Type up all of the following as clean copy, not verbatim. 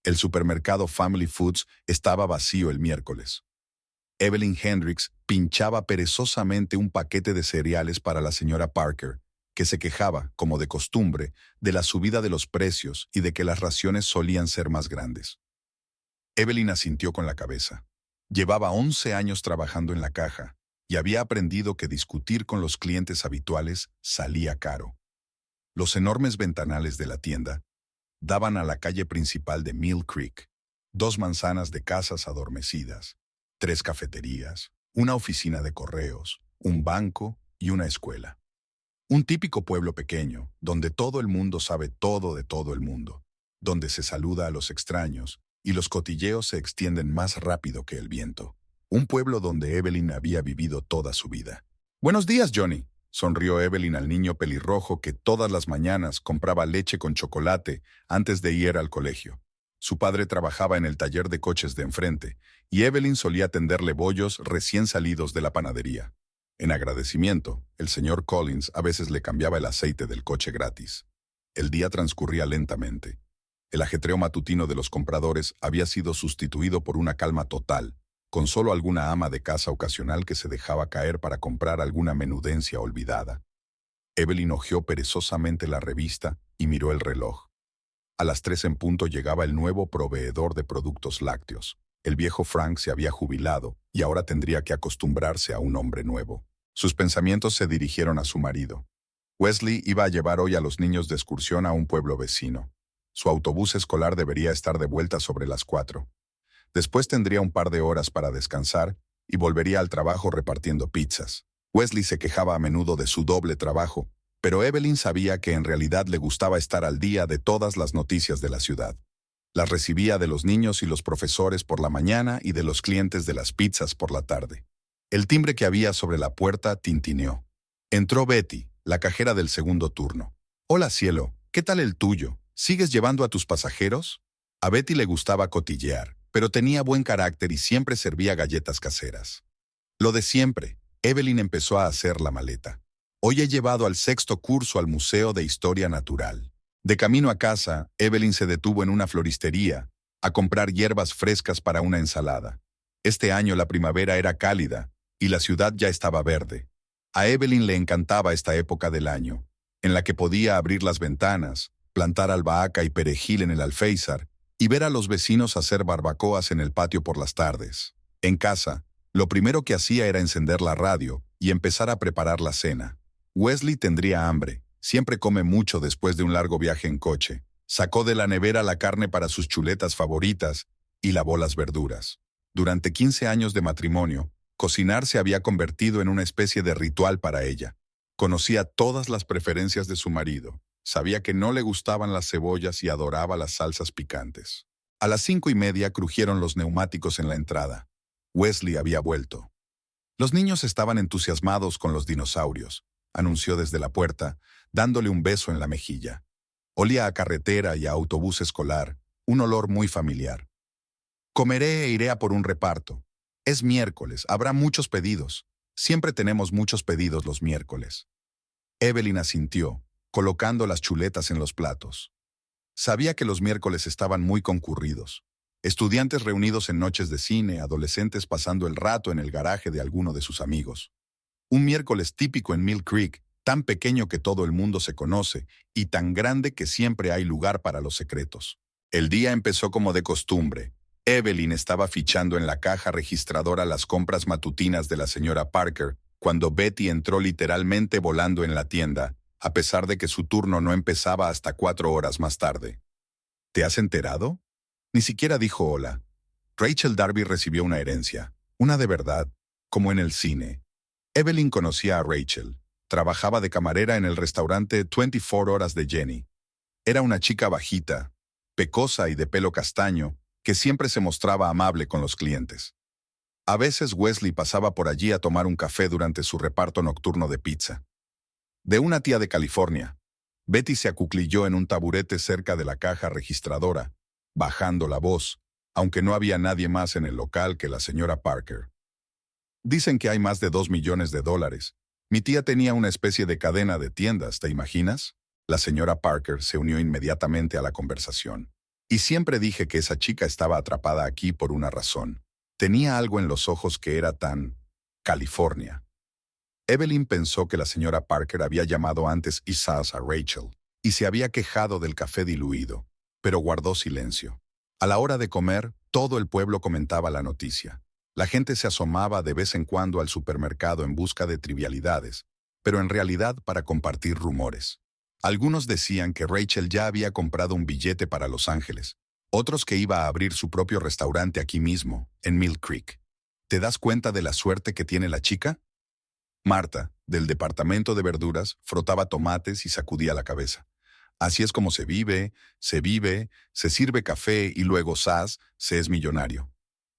El supermercado Family Foods estaba vacío el miércoles. Evelyn Hendricks pinchaba perezosamente un paquete de cereales para la señora Parker, que se quejaba, como de costumbre, de la subida de los precios y de que las raciones solían ser más grandes. Evelyn asintió con la cabeza. Llevaba 11 años trabajando en la caja y había aprendido que discutir con los clientes habituales salía caro. Los enormes ventanales de la tienda daban a la calle principal de Mill Creek, 2 manzanas de casas adormecidas, 3 cafeterías, una oficina de correos, un banco y una escuela. Un típico pueblo pequeño, donde todo el mundo sabe todo de todo el mundo, donde se saluda a los extraños y los cotilleos se extienden más rápido que el viento. Un pueblo donde Evelyn había vivido toda su vida. «Buenos días, Johnny», sonrió Evelyn al niño pelirrojo que todas las mañanas compraba leche con chocolate antes de ir al colegio. Su padre trabajaba en el taller de coches de enfrente, y Evelyn solía tenderle bollos recién salidos de la panadería. En agradecimiento, el señor Collins a veces le cambiaba el aceite del coche gratis. El día transcurría lentamente. El ajetreo matutino de los compradores había sido sustituido por una calma total, con solo alguna ama de casa ocasional que se dejaba caer para comprar alguna menudencia olvidada. Evelyn hojeó perezosamente la revista y miró el reloj. A las 3 en punto llegaba el nuevo proveedor de productos lácteos. El viejo Frank se había jubilado y ahora tendría que acostumbrarse a un hombre nuevo. Sus pensamientos se dirigieron a su marido. Wesley iba a llevar hoy a los niños de excursión a un pueblo vecino. Su autobús escolar debería estar de vuelta sobre las 4. Después tendría un par de horas para descansar y volvería al trabajo repartiendo pizzas. Wesley se quejaba a menudo de su doble trabajo, pero Evelyn sabía que en realidad le gustaba estar al día de todas las noticias de la ciudad. Las recibía de los niños y los profesores por la mañana y de los clientes de las pizzas por la tarde. El timbre que había sobre la puerta tintineó. Entró Betty, la cajera del segundo turno. «Hola, cielo, ¿qué tal el tuyo? ¿Sigues llevando a tus pasajeros?» A Betty le gustaba cotillear, pero tenía buen carácter y siempre servía galletas caseras. Lo de siempre, Evelyn empezó a hacer la maleta. «Hoy he llevado al 6º curso al Museo de Historia Natural». De camino a casa, Evelyn se detuvo en una floristería a comprar hierbas frescas para una ensalada. Este año la primavera era cálida y la ciudad ya estaba verde. A Evelyn le encantaba esta época del año, en la que podía abrir las ventanas, plantar albahaca y perejil en el alféizar y ver a los vecinos hacer barbacoas en el patio por las tardes. En casa, lo primero que hacía era encender la radio y empezar a preparar la cena. Wesley tendría hambre. Siempre come mucho después de un largo viaje en coche. Sacó de la nevera la carne para sus chuletas favoritas y lavó las verduras. Durante 15 años de matrimonio, cocinar se había convertido en una especie de ritual para ella. Conocía todas las preferencias de su marido. Sabía que no le gustaban las cebollas y adoraba las salsas picantes. A las 5:30 crujieron los neumáticos en la entrada. Wesley había vuelto. Los niños estaban entusiasmados con los dinosaurios, anunció desde la puerta, dándole un beso en la mejilla. Olía a carretera y a autobús escolar, un olor muy familiar. «Comeré e iré a por un reparto. Es miércoles, habrá muchos pedidos. Siempre tenemos muchos pedidos los miércoles». Evelyn asintió, colocando las chuletas en los platos. Sabía que los miércoles estaban muy concurridos. Estudiantes reunidos en noches de cine, adolescentes pasando el rato en el garaje de alguno de sus amigos. Un miércoles típico en Mill Creek, tan pequeño que todo el mundo se conoce y tan grande que siempre hay lugar para los secretos. El día empezó como de costumbre. Evelyn estaba fichando en la caja registradora las compras matutinas de la señora Parker cuando Betty entró literalmente volando en la tienda, a pesar de que su turno no empezaba hasta 4 horas más tarde. «¿Te has enterado?» Ni siquiera dijo hola. Rachel Darby recibió una herencia, una de verdad, como en el cine. Evelyn conocía a Rachel. Trabajaba de camarera en el restaurante 24 Horas de Jenny. Era una chica bajita, pecosa y de pelo castaño, que siempre se mostraba amable con los clientes. A veces Wesley pasaba por allí a tomar un café durante su reparto nocturno de pizza. De una tía de California, Betty se acuclilló en un taburete cerca de la caja registradora, bajando la voz, aunque no había nadie más en el local que la señora Parker. «Dicen que hay más de $2 millones. Mi tía tenía una especie de cadena de tiendas, ¿te imaginas?» La señora Parker se unió inmediatamente a la conversación. Y siempre dije que esa chica estaba atrapada aquí por una razón. Tenía algo en los ojos que era tan... California. Evelyn pensó que la señora Parker había llamado antes quizás a Rachel y se había quejado del café diluido, pero guardó silencio. A la hora de comer, todo el pueblo comentaba la noticia. La gente se asomaba de vez en cuando al supermercado en busca de trivialidades, pero en realidad para compartir rumores. Algunos decían que Rachel ya había comprado un billete para Los Ángeles, otros que iba a abrir su propio restaurante aquí mismo, en Mill Creek. ¿Te das cuenta de la suerte que tiene la chica? Marta, del departamento de verduras, frotaba tomates y sacudía la cabeza. Así es como se vive, se sirve café y luego se es millonario.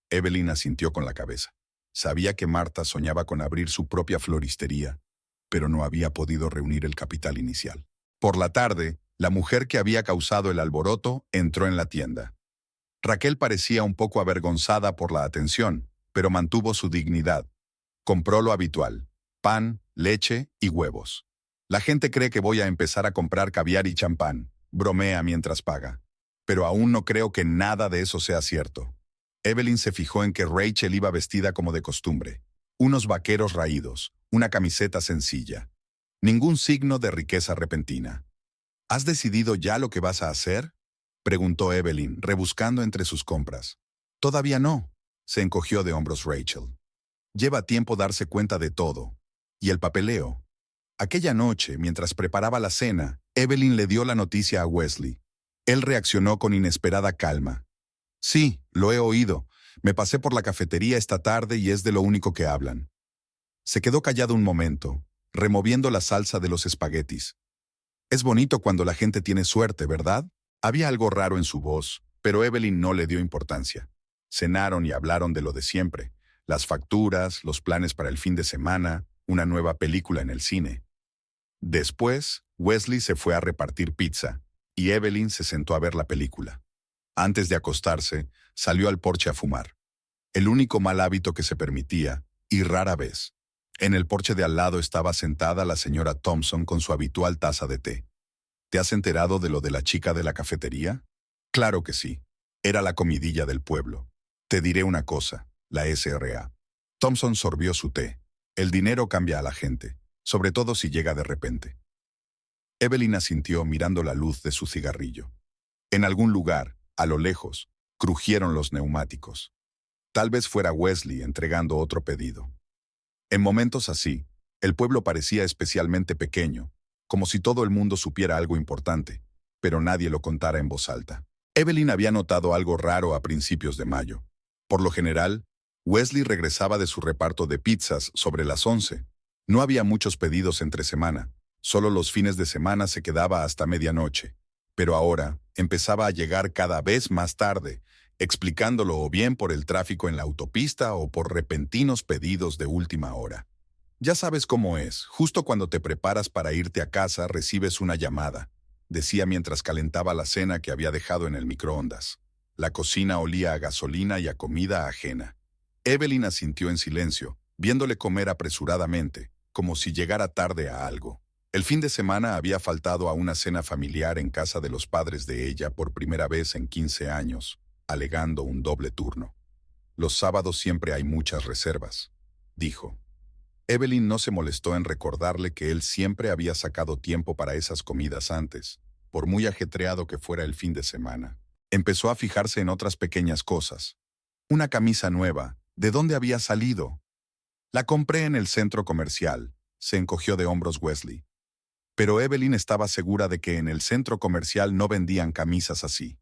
Evelyn asintió con la cabeza. Sabía que Marta soñaba con abrir su propia floristería, pero no había podido reunir el capital inicial. Por la tarde, la mujer que había causado el alboroto entró en la tienda. Raquel parecía un poco avergonzada por la atención, pero mantuvo su dignidad. Compró lo habitual: pan, leche y huevos. La gente cree que voy a empezar a comprar caviar y champán, bromea mientras paga. Pero aún no creo que nada de eso sea cierto. Evelyn se fijó en que Rachel iba vestida como de costumbre. Unos vaqueros raídos, una camiseta sencilla. Ningún signo de riqueza repentina. ¿Has decidido ya lo que vas a hacer?, preguntó Evelyn, rebuscando entre sus compras. Todavía no, se encogió de hombros Rachel. Lleva tiempo darse cuenta de todo. ¿Y el papeleo? Aquella noche, mientras preparaba la cena, Evelyn le dio la noticia a Wesley. Él reaccionó con inesperada calma. Sí, lo he oído. Me pasé por la cafetería esta tarde y es de lo único que hablan. Se quedó callado un momento, removiendo la salsa de los espaguetis. Es bonito cuando la gente tiene suerte, ¿verdad? Había algo raro en su voz, pero Evelyn no le dio importancia. Cenaron y hablaron de lo de siempre. Las facturas, los planes para el fin de semana, una nueva película en el cine. Después, Wesley se fue a repartir pizza, y Evelyn se sentó a ver la película. Antes de acostarse, salió al porche a fumar. El único mal hábito que se permitía, y rara vez. En el porche de al lado estaba sentada la señora Thompson con su habitual taza de té. ¿Te has enterado de lo de la chica de la cafetería? Claro que sí. Era la comidilla del pueblo. Te diré una cosa, la SRA. Thompson sorbió su té. El dinero cambia a la gente, sobre todo si llega de repente. Evelyn asintió mirando la luz de su cigarrillo. En algún lugar, a lo lejos, crujieron los neumáticos. Tal vez fuera Wesley entregando otro pedido. En momentos así, el pueblo parecía especialmente pequeño, como si todo el mundo supiera algo importante, pero nadie lo contara en voz alta. Evelyn había notado algo raro a principios de mayo. Por lo general, Wesley regresaba de su reparto de pizzas sobre las 11. No había muchos pedidos entre semana, solo los fines de semana se quedaba hasta medianoche. Pero ahora empezaba a llegar cada vez más tarde, explicándolo o bien por el tráfico en la autopista o por repentinos pedidos de última hora. Ya sabes cómo es, justo cuando te preparas para irte a casa recibes una llamada, decía mientras calentaba la cena que había dejado en el microondas. La cocina olía a gasolina y a comida ajena. Evelyn asintió en silencio, viéndole comer apresuradamente, como si llegara tarde a algo. El fin de semana había faltado a una cena familiar en casa de los padres de ella por primera vez en 15 años, alegando un doble turno. Los sábados siempre hay muchas reservas, dijo. Evelyn no se molestó en recordarle que él siempre había sacado tiempo para esas comidas antes, por muy ajetreado que fuera el fin de semana. Empezó a fijarse en otras pequeñas cosas. Una camisa nueva, ¿de dónde había salido? La compré en el centro comercial, se encogió de hombros Wesley. Pero Evelyn estaba segura de que en el centro comercial no vendían camisas así.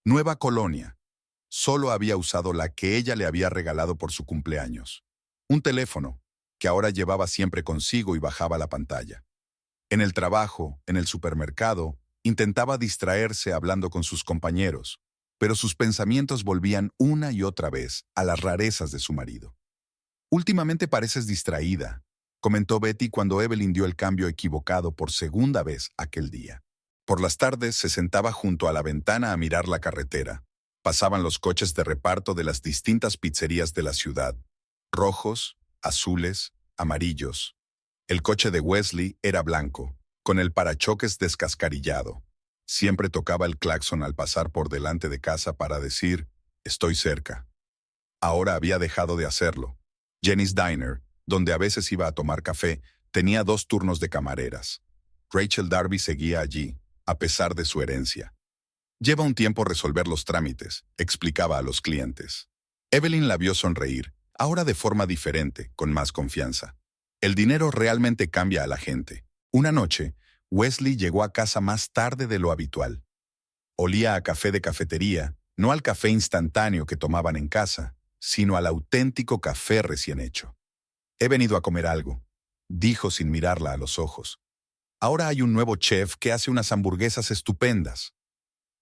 Nueva colonia. Solo había usado la que ella le había regalado por su cumpleaños. Un teléfono, que ahora llevaba siempre consigo y bajaba la pantalla. En el trabajo, en el supermercado, intentaba distraerse hablando con sus compañeros, pero sus pensamientos volvían una y otra vez a las rarezas de su marido. Últimamente pareces distraída, comentó Betty cuando Evelyn dio el cambio equivocado por segunda vez aquel día. Por las tardes se sentaba junto a la ventana a mirar la carretera. Pasaban los coches de reparto de las distintas pizzerías de la ciudad. Rojos, azules, amarillos. El coche de Wesley era blanco, con el parachoques descascarillado. Siempre tocaba el claxon al pasar por delante de casa para decir, estoy cerca. Ahora había dejado de hacerlo. Jenny's Diner, donde a veces iba a tomar café, tenía 2 turnos de camareras. Rachel Darby seguía allí, a pesar de su herencia. Lleva un tiempo resolver los trámites, explicaba a los clientes. Evelyn la vio sonreír, ahora de forma diferente, con más confianza. El dinero realmente cambia a la gente. Una noche, Wesley llegó a casa más tarde de lo habitual. Olía a café de cafetería, no al café instantáneo que tomaban en casa, sino al auténtico café recién hecho. He venido a comer algo, dijo sin mirarla a los ojos. Ahora hay un nuevo chef que hace unas hamburguesas estupendas.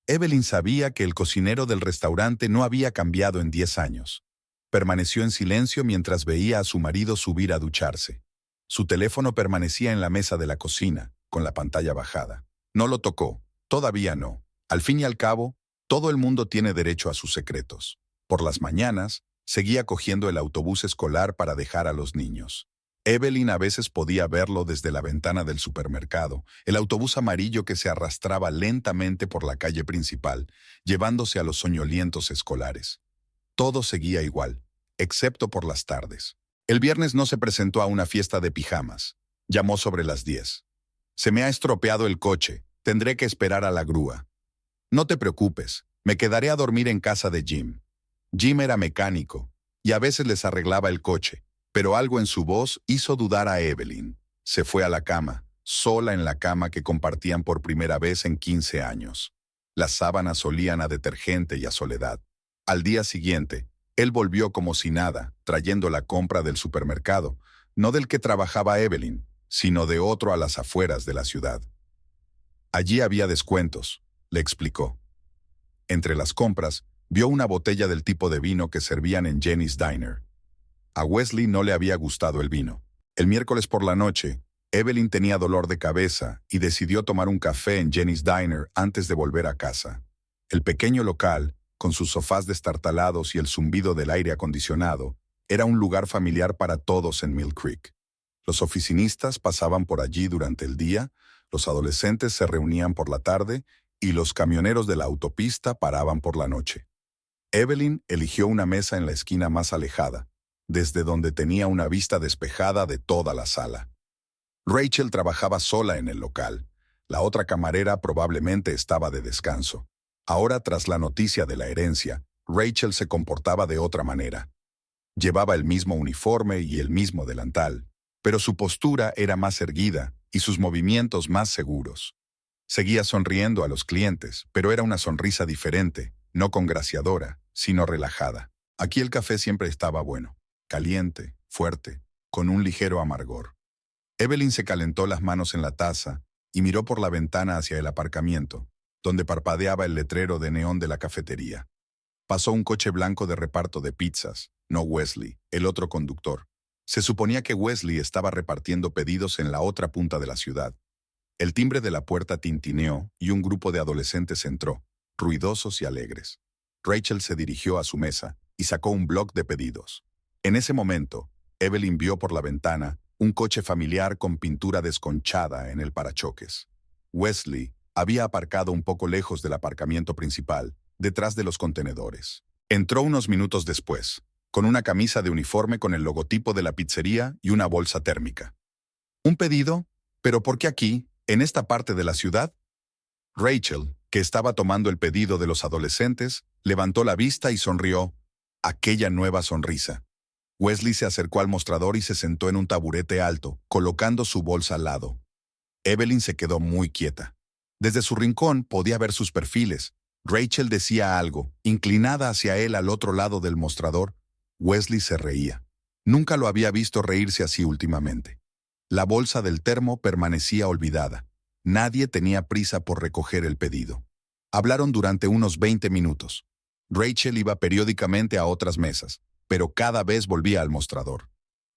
Evelyn sabía que el cocinero del restaurante no había cambiado en 10 años. Permaneció en silencio mientras veía a su marido subir a ducharse. Su teléfono permanecía en la mesa de la cocina, con la pantalla bajada. No lo tocó, todavía no. Al fin y al cabo, todo el mundo tiene derecho a sus secretos. Por las mañanas, seguía cogiendo el autobús escolar para dejar a los niños. Evelyn a veces podía verlo desde la ventana del supermercado, el autobús amarillo que se arrastraba lentamente por la calle principal, llevándose a los soñolientos escolares. Todo seguía igual, excepto por las tardes. El viernes no se presentó a una fiesta de pijamas. Llamó sobre las 10. Se me ha estropeado el coche, tendré que esperar a la grúa. No te preocupes, me quedaré a dormir en casa de Jim. Jim era mecánico, y a veces les arreglaba el coche, pero algo en su voz hizo dudar a Evelyn. Se fue a la cama, sola en la cama que compartían por primera vez en 15 años. Las sábanas olían a detergente y a soledad. Al día siguiente, él volvió como si nada, trayendo la compra del supermercado, no del que trabajaba Evelyn, sino de otro a las afueras de la ciudad. Allí había descuentos, le explicó. Entre las compras, vio una botella del tipo de vino que servían en Jenny's Diner. A Wesley no le había gustado el vino. El miércoles por la noche, Evelyn tenía dolor de cabeza y decidió tomar un café en Jenny's Diner antes de volver a casa. El pequeño local, con sus sofás destartalados y el zumbido del aire acondicionado, era un lugar familiar para todos en Mill Creek. Los oficinistas pasaban por allí durante el día, los adolescentes se reunían por la tarde y los camioneros de la autopista paraban por la noche. Evelyn eligió una mesa en la esquina más alejada, desde donde tenía una vista despejada de toda la sala. Rachel trabajaba sola en el local. La otra camarera probablemente estaba de descanso. Ahora, tras la noticia de la herencia, Rachel se comportaba de otra manera. Llevaba el mismo uniforme y el mismo delantal, pero su postura era más erguida y sus movimientos más seguros. Seguía sonriendo a los clientes, pero era una sonrisa diferente, no congraciadora, sino relajada. Aquí el café siempre estaba bueno, caliente, fuerte, con un ligero amargor. Evelyn se calentó las manos en la taza y miró por la ventana hacia el aparcamiento, donde parpadeaba el letrero de neón de la cafetería. Pasó un coche blanco de reparto de pizzas, no Wesley, el otro conductor. Se suponía que Wesley estaba repartiendo pedidos en la otra punta de la ciudad. El timbre de la puerta tintineó y un grupo de adolescentes entró, ruidosos y alegres. Rachel se dirigió a su mesa y sacó un bloc de pedidos. En ese momento, Evelyn vio por la ventana un coche familiar con pintura desconchada en el parachoques. Wesley había aparcado un poco lejos del aparcamiento principal, detrás de los contenedores. Entró unos minutos después, con una camisa de uniforme con el logotipo de la pizzería y una bolsa térmica. ¿Un pedido? ¿Pero por qué aquí, en esta parte de la ciudad? Rachel, que estaba tomando el pedido de los adolescentes, levantó la vista y sonrió. Aquella nueva sonrisa. Wesley se acercó al mostrador y se sentó en un taburete alto, colocando su bolsa al lado. Evelyn se quedó muy quieta. Desde su rincón podía ver sus perfiles. Rachel decía algo, inclinada hacia él al otro lado del mostrador. Wesley se reía. Nunca lo había visto reírse así últimamente. La bolsa del termo permanecía olvidada. Nadie tenía prisa por recoger el pedido. Hablaron durante unos 20 minutos. Rachel iba periódicamente a otras mesas, pero cada vez volvía al mostrador.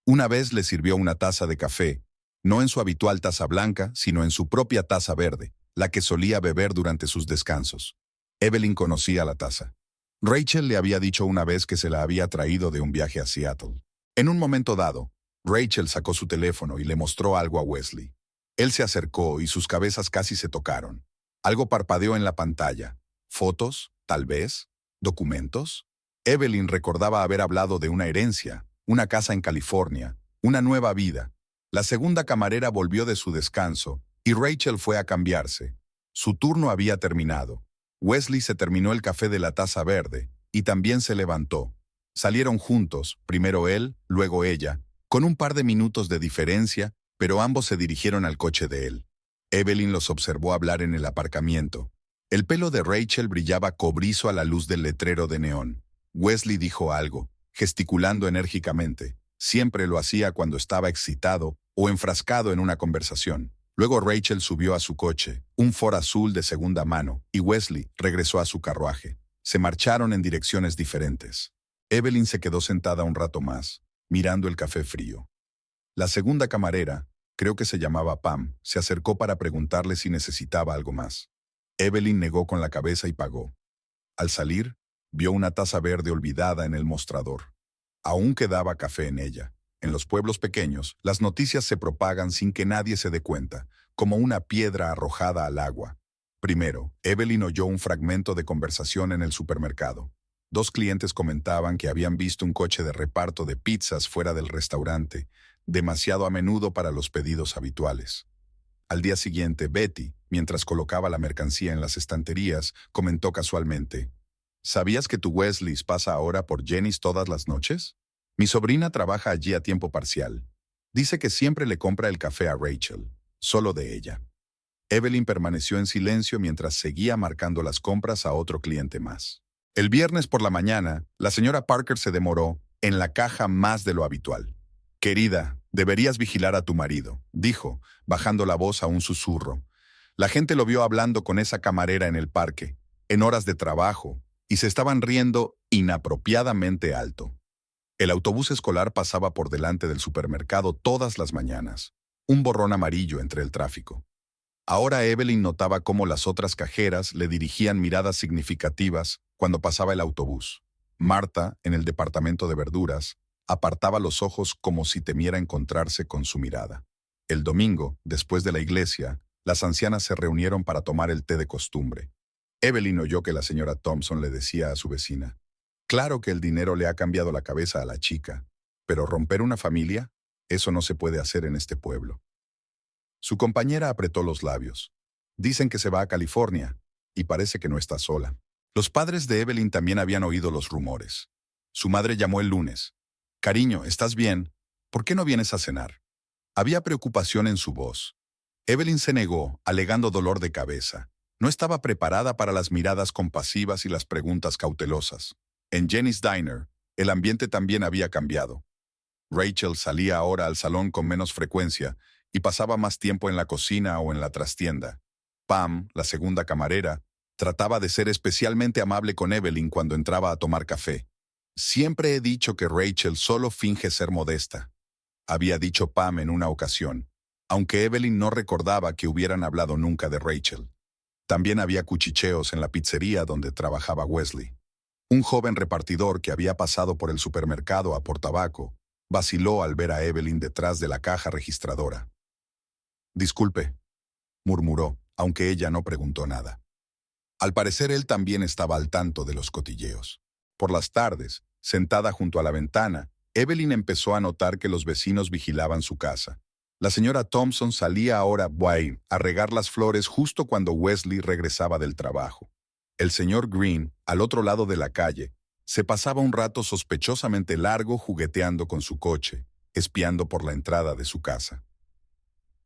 Una vez le sirvió una taza de café, no en su habitual taza blanca, sino en su propia taza verde, la que solía beber durante sus descansos. Evelyn conocía la taza. Rachel le había dicho una vez que se la había traído de un viaje a Seattle. En un momento dado, Rachel sacó su teléfono y le mostró algo a Wesley. Él se acercó y sus cabezas casi se tocaron. Algo parpadeó en la pantalla. ¿Fotos? ¿Tal vez? ¿Documentos? Evelyn recordaba haber hablado de una herencia, una casa en California, una nueva vida. La segunda camarera volvió de su descanso y Rachel fue a cambiarse. Su turno había terminado. Wesley se terminó el café de la taza verde y también se levantó. Salieron juntos, primero él, luego ella, con un par de minutos de diferencia, pero ambos se dirigieron al coche de él. Evelyn los observó hablar en el aparcamiento. El pelo de Rachel brillaba cobrizo a la luz del letrero de neón. Wesley dijo algo, gesticulando enérgicamente. Siempre lo hacía cuando estaba excitado o enfrascado en una conversación. Luego Rachel subió a su coche, un Ford azul de segunda mano, y Wesley regresó a su carruaje. Se marcharon en direcciones diferentes. Evelyn se quedó sentada un rato más, mirando el café frío. La segunda camarera, creo que se llamaba Pam, se acercó para preguntarle si necesitaba algo más. Evelyn negó con la cabeza y pagó. Al salir, vio una taza verde olvidada en el mostrador. Aún quedaba café en ella. En los pueblos pequeños, las noticias se propagan sin que nadie se dé cuenta, como una piedra arrojada al agua. Primero, Evelyn oyó un fragmento de conversación en el supermercado. Dos clientes comentaban que habían visto un coche de reparto de pizzas fuera del restaurante, demasiado a menudo para los pedidos habituales. Al día siguiente, Betty, mientras colocaba la mercancía en las estanterías, comentó casualmente: ¿sabías que tu Wesley pasa ahora por Jenny's todas las noches? Mi sobrina trabaja allí a tiempo parcial. Dice que siempre le compra el café a Rachel, solo de ella. Evelyn permaneció en silencio mientras seguía marcando las compras a otro cliente más. El viernes por la mañana, la señora Parker se demoró en la caja más de lo habitual. Querida, deberías vigilar a tu marido, dijo, bajando la voz a un susurro. La gente lo vio hablando con esa camarera en el parque, en horas de trabajo, y se estaban riendo inapropiadamente alto. El autobús escolar pasaba por delante del supermercado todas las mañanas, un borrón amarillo entre el tráfico. Ahora Evelyn notaba cómo las otras cajeras le dirigían miradas significativas cuando pasaba el autobús. Marta, en el departamento de verduras, apartaba los ojos como si temiera encontrarse con su mirada. El domingo, después de la iglesia, las ancianas se reunieron para tomar el té de costumbre. Evelyn oyó que la señora Thompson le decía a su vecina: claro que el dinero le ha cambiado la cabeza a la chica, pero romper una familia, eso no se puede hacer en este pueblo. Su compañera apretó los labios. Dicen que se va a California, y parece que no está sola. Los padres de Evelyn también habían oído los rumores. Su madre llamó el lunes. Cariño, ¿estás bien? ¿Por qué no vienes a cenar? Había preocupación en su voz. Evelyn se negó, alegando dolor de cabeza. No estaba preparada para las miradas compasivas y las preguntas cautelosas. En Jenny's Diner, el ambiente también había cambiado. Rachel salía ahora al salón con menos frecuencia y pasaba más tiempo en la cocina o en la trastienda. Pam, la segunda camarera, trataba de ser especialmente amable con Evelyn cuando entraba a tomar café. Siempre he dicho que Rachel solo finge ser modesta, había dicho Pam en una ocasión, aunque Evelyn no recordaba que hubieran hablado nunca de Rachel. También había cuchicheos en la pizzería donde trabajaba Wesley. Un joven repartidor que había pasado por el supermercado a por tabaco vaciló al ver a Evelyn detrás de la caja registradora. «Disculpe», murmuró, aunque ella no preguntó nada. Al parecer él también estaba al tanto de los cotilleos. Por las tardes, sentada junto a la ventana, Evelyn empezó a notar que los vecinos vigilaban su casa. La señora Thompson salía ahora a regar las flores justo cuando Wesley regresaba del trabajo. El señor Green, al otro lado de la calle, se pasaba un rato sospechosamente largo jugueteando con su coche, espiando por la entrada de su casa.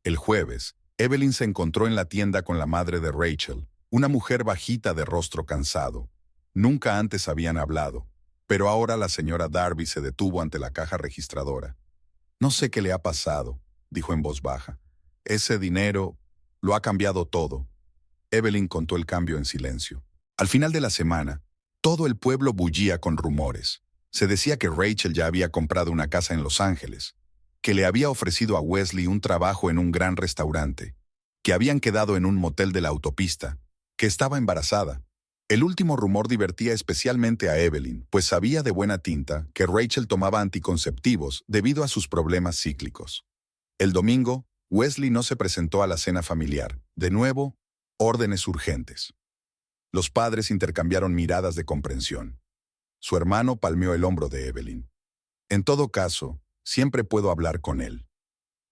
El jueves, Evelyn se encontró en la tienda con la madre de Rachel, una mujer bajita de rostro cansado. Nunca antes habían hablado, pero ahora la señora Darby se detuvo ante la caja registradora. «No sé qué le ha pasado», dijo en voz baja. «Ese dinero lo ha cambiado todo». Evelyn contó el cambio en silencio. Al final de la semana, todo el pueblo bullía con rumores. Se decía que Rachel ya había comprado una casa en Los Ángeles, que le había ofrecido a Wesley un trabajo en un gran restaurante, que habían quedado en un motel de la autopista, que estaba embarazada. El último rumor divertía especialmente a Evelyn, pues sabía de buena tinta que Rachel tomaba anticonceptivos debido a sus problemas cíclicos. El domingo, Wesley no se presentó a la cena familiar. De nuevo, Órdenes urgentes. Los padres intercambiaron miradas de comprensión. Su hermano palmeó el hombro de Evelyn. En todo caso, siempre puedo hablar con él.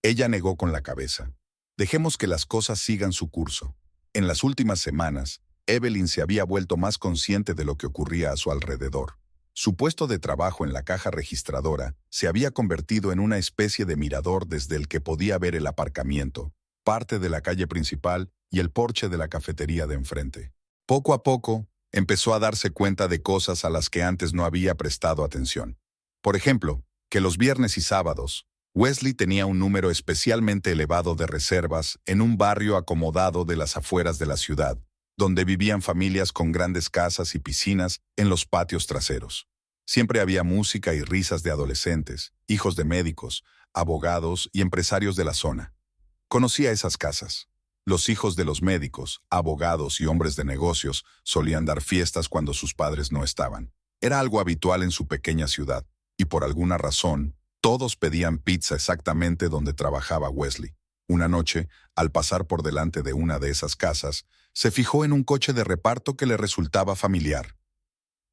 Ella negó con la cabeza. Dejemos que las cosas sigan su curso. En las últimas semanas, Evelyn se había vuelto más consciente de lo que ocurría a su alrededor. Su puesto de trabajo en la caja registradora se había convertido en una especie de mirador desde el que podía ver el aparcamiento, parte de la calle principal y el porche de la cafetería de enfrente. Poco a poco, empezó a darse cuenta de cosas a las que antes no había prestado atención. Por ejemplo, que los viernes y sábados, Wesley tenía un número especialmente elevado de reservas en un barrio acomodado de las afueras de la ciudad, donde vivían familias con grandes casas y piscinas en los patios traseros. Siempre había música y risas de adolescentes, hijos de médicos, abogados y empresarios de la zona. Conocía esas casas. Los hijos de los médicos, abogados y hombres de negocios solían dar fiestas cuando sus padres no estaban. Era algo habitual en su pequeña ciudad, y por alguna razón, todos pedían pizza exactamente donde trabajaba Wesley. Una noche, al pasar por delante de una de esas casas, se fijó en un coche de reparto que le resultaba familiar.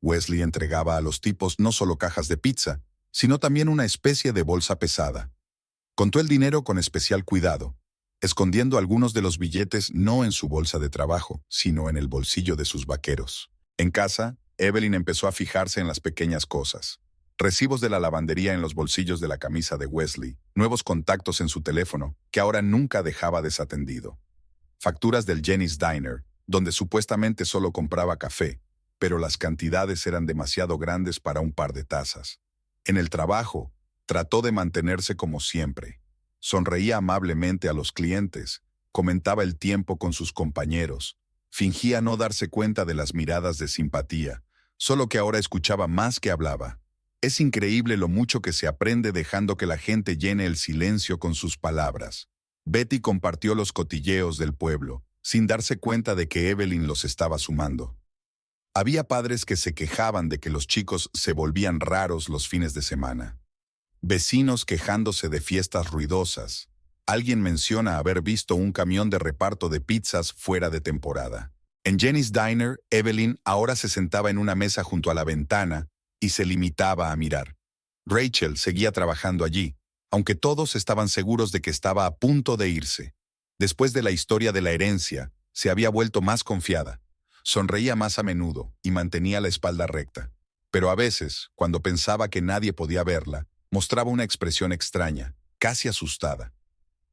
Wesley entregaba a los tipos no solo cajas de pizza, sino también una especie de bolsa pesada. Contó el dinero con especial cuidado, escondiendo algunos de los billetes no en su bolsa de trabajo, sino en el bolsillo de sus vaqueros. En casa, Evelyn empezó a fijarse en las pequeñas cosas. Recibos de la lavandería en los bolsillos de la camisa de Wesley, nuevos contactos en su teléfono, que ahora nunca dejaba desatendido. Facturas del Jenny's Diner, donde supuestamente solo compraba café, pero las cantidades eran demasiado grandes para un par de tazas. En el trabajo, trató de mantenerse como siempre. Sonreía amablemente a los clientes, comentaba el tiempo con sus compañeros, fingía no darse cuenta de las miradas de simpatía, solo que ahora escuchaba más que hablaba. Es increíble lo mucho que se aprende dejando que la gente llene el silencio con sus palabras. Betty compartió los cotilleos del pueblo, sin darse cuenta de que Evelyn los estaba sumando. Había padres que se quejaban de que los chicos se volvían raros los fines de semana. Vecinos quejándose de fiestas ruidosas. Alguien menciona haber visto un camión de reparto de pizzas fuera de temporada. En Jenny's Diner, Evelyn ahora se sentaba en una mesa junto a la ventana y se limitaba a mirar. Rachel seguía trabajando allí, aunque todos estaban seguros de que estaba a punto de irse. Después de la historia de la herencia, se había vuelto más confiada. Sonreía más a menudo y mantenía la espalda recta. Pero a veces, cuando pensaba que nadie podía verla, mostraba una expresión extraña, casi asustada.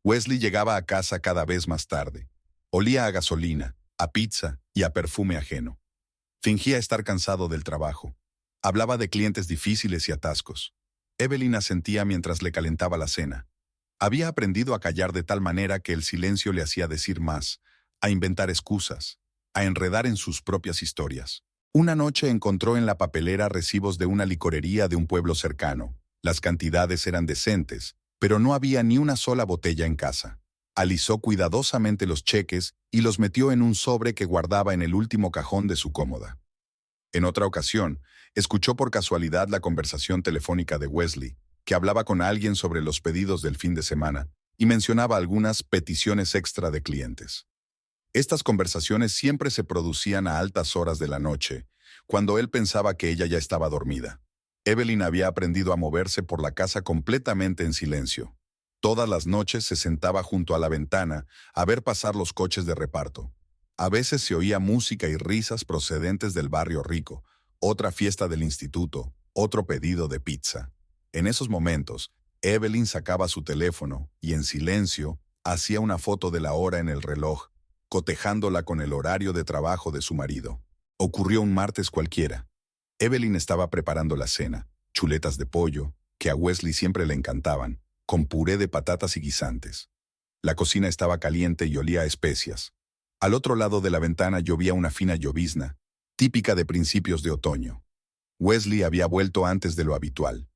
Wesley llegaba a casa cada vez más tarde. Olía a gasolina, a pizza y a perfume ajeno. Fingía estar cansado del trabajo. Hablaba de clientes difíciles y atascos. Evelyn asentía mientras le calentaba la cena. Había aprendido a callar de tal manera que el silencio le hacía decir más, a inventar excusas, a enredar en sus propias historias. Una noche encontró en la papelera recibos de una licorería de un pueblo cercano. Las cantidades eran decentes, pero no había ni una sola botella en casa. Alisó cuidadosamente los cheques y los metió en un sobre que guardaba en el último cajón de su cómoda. En otra ocasión, escuchó por casualidad la conversación telefónica de Wesley, que hablaba con alguien sobre los pedidos del fin de semana y mencionaba algunas peticiones extra de clientes. Estas conversaciones siempre se producían a altas horas de la noche, cuando él pensaba que ella ya estaba dormida. Evelyn había aprendido a moverse por la casa completamente en silencio. Todas las noches se sentaba junto a la ventana a ver pasar los coches de reparto. A veces se oía música y risas procedentes del barrio rico, otra fiesta del instituto, otro pedido de pizza. En esos momentos, Evelyn sacaba su teléfono y en silencio hacía una foto de la hora en el reloj, cotejándola con el horario de trabajo de su marido. Ocurrió un martes cualquiera. Evelyn estaba preparando la cena, chuletas de pollo, que a Wesley siempre le encantaban, con puré de patatas y guisantes. La cocina estaba caliente y olía a especias. Al otro lado de la ventana llovía una fina llovizna, típica de principios de otoño. Wesley había vuelto antes de lo habitual.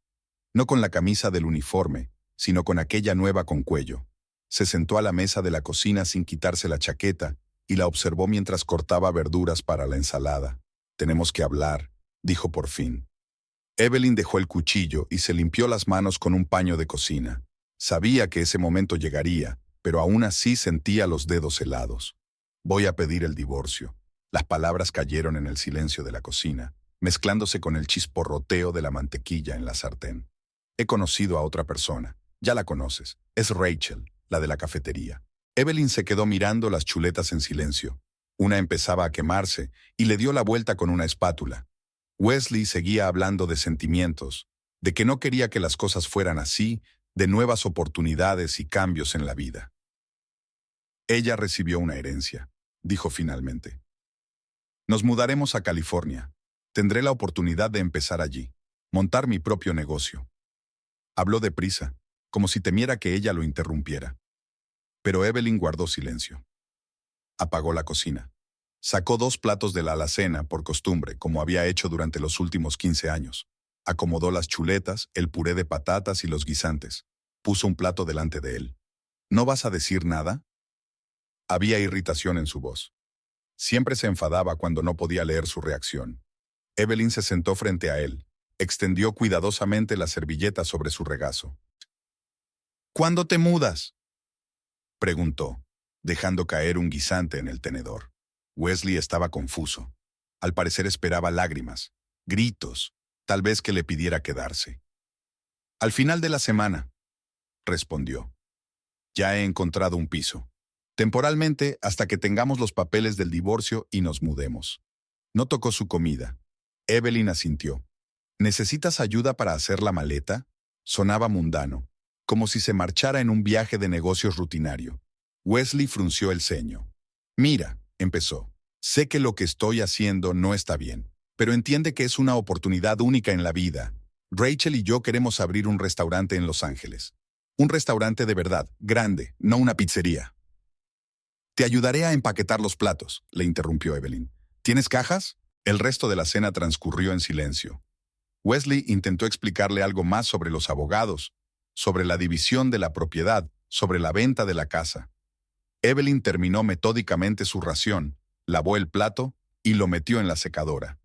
No con la camisa del uniforme, sino con aquella nueva con cuello. Se sentó a la mesa de la cocina sin quitarse la chaqueta y la observó mientras cortaba verduras para la ensalada. «Tenemos que hablar», dijo por fin. Evelyn dejó el cuchillo y se limpió las manos con un paño de cocina. Sabía que ese momento llegaría, pero aún así sentía los dedos helados. Voy a pedir el divorcio. Las palabras cayeron en el silencio de la cocina, mezclándose con el chisporroteo de la mantequilla en la sartén. He conocido a otra persona. Ya la conoces. Es Rachel, la de la cafetería. Evelyn se quedó mirando las chuletas en silencio. Una empezaba a quemarse y le dio la vuelta con una espátula. Wesley seguía hablando de sentimientos, de que no quería que las cosas fueran así, de nuevas oportunidades y cambios en la vida. Ella recibió una herencia, dijo finalmente. Nos mudaremos a California. Tendré la oportunidad de empezar allí, montar mi propio negocio. Habló deprisa, como si temiera que ella lo interrumpiera. Pero Evelyn guardó silencio. Apagó la cocina. Sacó 2 platos de la alacena, por costumbre, como había hecho durante los últimos 15 años. Acomodó las chuletas, el puré de patatas y los guisantes. Puso un plato delante de él. ¿No vas a decir nada? Había irritación en su voz. Siempre se enfadaba cuando no podía leer su reacción. Evelyn se sentó frente a él. Extendió cuidadosamente la servilleta sobre su regazo. ¿Cuándo te mudas?, preguntó, dejando caer un guisante en el tenedor. Wesley estaba confuso. Al parecer esperaba lágrimas, gritos, tal vez que le pidiera quedarse. Al final de la semana, respondió. Ya he encontrado un piso. Temporalmente, hasta que tengamos los papeles del divorcio y nos mudemos. No tocó su comida. Evelyn asintió. ¿Necesitas ayuda para hacer la maleta? Sonaba mundano, como si se marchara en un viaje de negocios rutinario. Wesley frunció el ceño. Mira, empezó. Sé que lo que estoy haciendo no está bien, pero entiende que es una oportunidad única en la vida. Rachel y yo queremos abrir un restaurante en Los Ángeles. Un restaurante de verdad, grande, no una pizzería. Te ayudaré a empaquetar los platos, le interrumpió Evelyn. ¿Tienes cajas? El resto de la cena transcurrió en silencio. Wesley intentó explicarle algo más sobre los abogados, sobre la división de la propiedad, sobre la venta de la casa. Evelyn terminó metódicamente su ración, lavó el plato y lo metió en la secadora.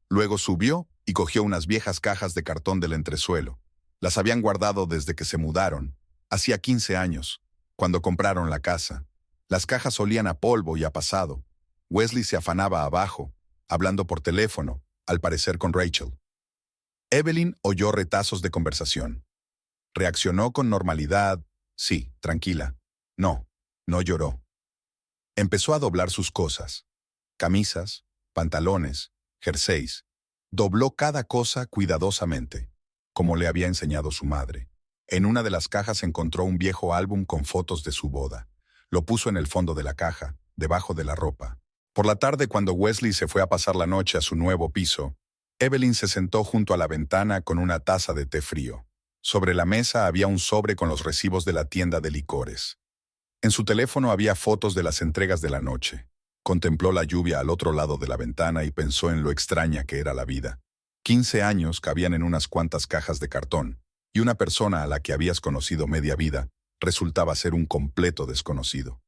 Luego subió y cogió unas viejas cajas de cartón del entresuelo. Las habían guardado desde que se mudaron, hacía 15 años, cuando compraron la casa. Las cajas olían a polvo y a pasado. Wesley se afanaba abajo, hablando por teléfono, al parecer con Rachel. Evelyn oyó retazos de conversación. Reaccionó con normalidad. Sí, tranquila. No lloró. Empezó a doblar sus cosas. Camisas, pantalones, jerseys. Dobló cada cosa cuidadosamente, como le había enseñado su madre. En una de las cajas encontró un viejo álbum con fotos de su boda. Lo puso en el fondo de la caja, debajo de la ropa. Por la tarde, cuando Wesley se fue a pasar la noche a su nuevo piso, Evelyn se sentó junto a la ventana con una taza de té frío. Sobre la mesa había un sobre con los recibos de la tienda de licores. En su teléfono había fotos de las entregas de la noche. Contempló la lluvia al otro lado de la ventana y pensó en lo extraña que era la vida. 15 años cabían en unas cuantas cajas de cartón, y una persona a la que habías conocido media vida resultaba ser un completo desconocido.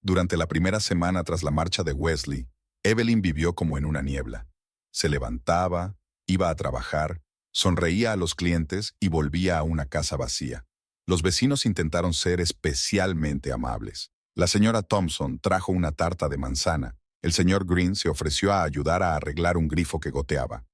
Durante la primera semana tras la marcha de Wesley, Evelyn vivió como en una niebla. Se levantaba, iba a trabajar, sonreía a los clientes y volvía a una casa vacía. Los vecinos intentaron ser especialmente amables. La señora Thompson trajo una tarta de manzana. El señor Green se ofreció a ayudar a arreglar un grifo que goteaba.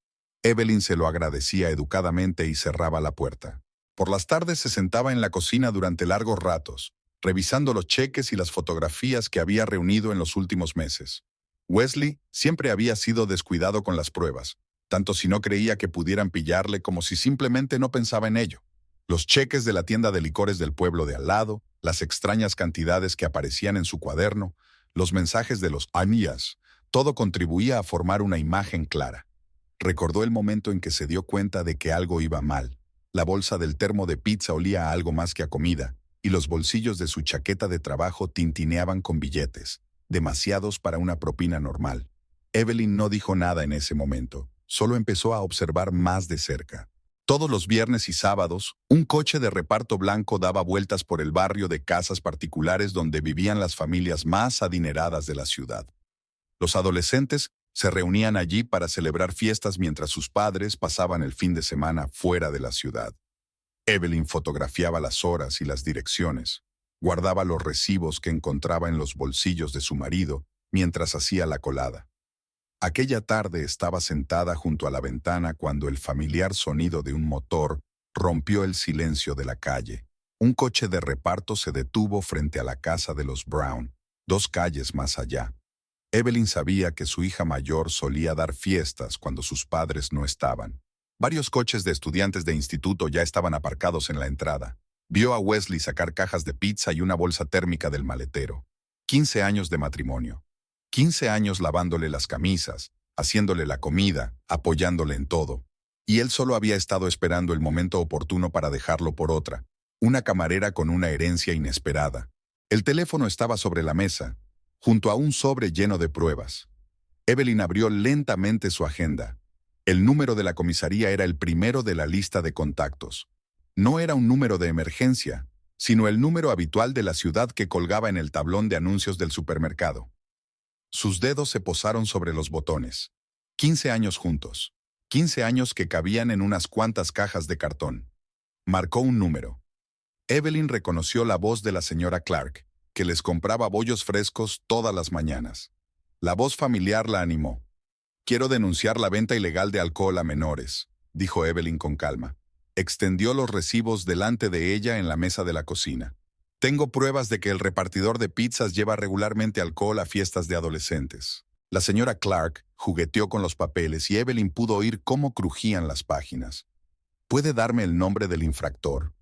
Evelyn se lo agradecía educadamente y cerraba la puerta. Por las tardes se sentaba en la cocina durante largos ratos, revisando los cheques y las fotografías que había reunido en los últimos meses. Wesley siempre había sido descuidado con las pruebas, tanto si no creía que pudieran pillarle como si simplemente no pensaba en ello. Los cheques de la tienda de licores del pueblo de al lado, las extrañas cantidades que aparecían en su cuaderno, los mensajes de los amigas, todo contribuía a formar una imagen clara. Recordó el momento en que se dio cuenta de que algo iba mal. La bolsa del termo de pizza olía a algo más que a comida, y los bolsillos de su chaqueta de trabajo tintineaban con billetes, demasiados para una propina normal. Evelyn no dijo nada en ese momento, solo empezó a observar más de cerca. Todos los viernes y sábados, un coche de reparto blanco daba vueltas por el barrio de casas particulares donde vivían las familias más adineradas de la ciudad. Los adolescentes se reunían allí para celebrar fiestas mientras sus padres pasaban el fin de semana fuera de la ciudad. Evelyn fotografiaba las horas y las direcciones. Guardaba los recibos que encontraba en los bolsillos de su marido mientras hacía la colada. Aquella tarde estaba sentada junto a la ventana cuando el familiar sonido de un motor rompió el silencio de la calle. Un coche de reparto se detuvo frente a la casa de los Brown, 2 calles más allá. Evelyn sabía que su hija mayor solía dar fiestas cuando sus padres no estaban. Varios coches de estudiantes de instituto ya estaban aparcados en la entrada. Vio a Wesley sacar cajas de pizza y una bolsa térmica del maletero. 15 años de matrimonio. 15 años lavándole las camisas, haciéndole la comida, apoyándole en todo. Y él solo había estado esperando el momento oportuno para dejarlo por otra, una camarera con una herencia inesperada. El teléfono estaba sobre la mesa, junto a un sobre lleno de pruebas. Evelyn abrió lentamente su agenda. El número de la comisaría era el primero de la lista de contactos. No era un número de emergencia, sino el número habitual de la ciudad que colgaba en el tablón de anuncios del supermercado. Sus dedos se posaron sobre los botones. 15 años juntos. 15 años que cabían en unas cuantas cajas de cartón. Marcó un número. Evelyn reconoció la voz de la señora Clark, que les compraba bollos frescos todas las mañanas. La voz familiar la animó. «Quiero denunciar la venta ilegal de alcohol a menores», dijo Evelyn con calma. Extendió los recibos delante de ella en la mesa de la cocina. «Tengo pruebas de que el repartidor de pizzas lleva regularmente alcohol a fiestas de adolescentes». La señora Clark jugueteó con los papeles y Evelyn pudo oír cómo crujían las páginas. «¿Puede darme el nombre del infractor?»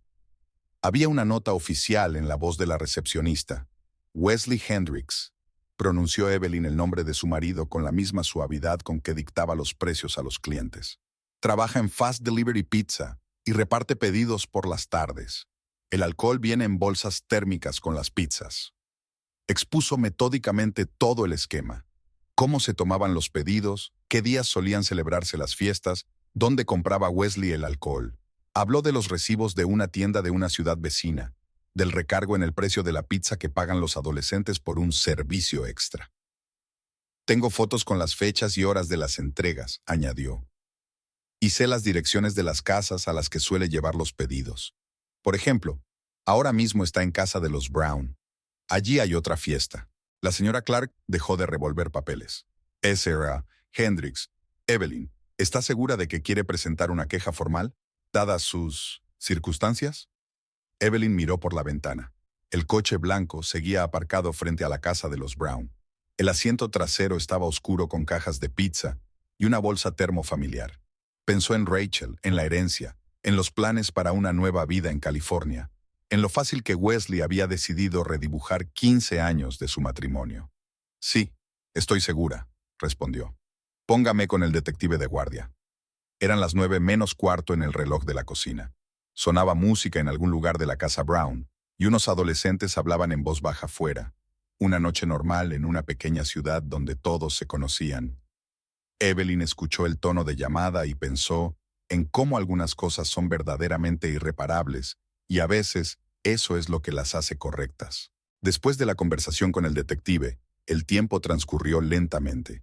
Había una nota oficial en la voz de la recepcionista. «Wesley Hendricks», pronunció Evelyn el nombre de su marido con la misma suavidad con que dictaba los precios a los clientes. «Trabaja en Fast Delivery Pizza y reparte pedidos por las tardes. El alcohol viene en bolsas térmicas con las pizzas». Expuso metódicamente todo el esquema. Cómo se tomaban los pedidos, qué días solían celebrarse las fiestas, dónde compraba Wesley el alcohol. Habló de los recibos de una tienda de una ciudad vecina, del recargo en el precio de la pizza que pagan los adolescentes por un servicio extra. «Tengo fotos con las fechas y horas de las entregas», añadió. «Y sé las direcciones de las casas a las que suele llevar los pedidos. Por ejemplo, ahora mismo está en casa de los Brown. Allí hay otra fiesta». La señora Clark dejó de revolver papeles. «S.R.A. Hendricks. Evelyn, ¿está segura de que quiere presentar una queja formal, dadas sus circunstancias?» Evelyn miró por la ventana. El coche blanco seguía aparcado frente a la casa de los Brown. El asiento trasero estaba oscuro con cajas de pizza y una bolsa termo familiar. Pensó en Rachel, en la herencia, en los planes para una nueva vida en California, en lo fácil que Wesley había decidido redibujar 15 años de su matrimonio. «Sí, estoy segura», respondió. «Póngame con el detective de guardia». Eran las 9:45 en el reloj de la cocina. Sonaba música en algún lugar de la casa Brown, y unos adolescentes hablaban en voz baja fuera. Una noche normal en una pequeña ciudad donde todos se conocían. Evelyn escuchó el tono de llamada y pensó en cómo algunas cosas son verdaderamente irreparables, y a veces eso es lo que las hace correctas. Después de la conversación con el detective, el tiempo transcurrió lentamente.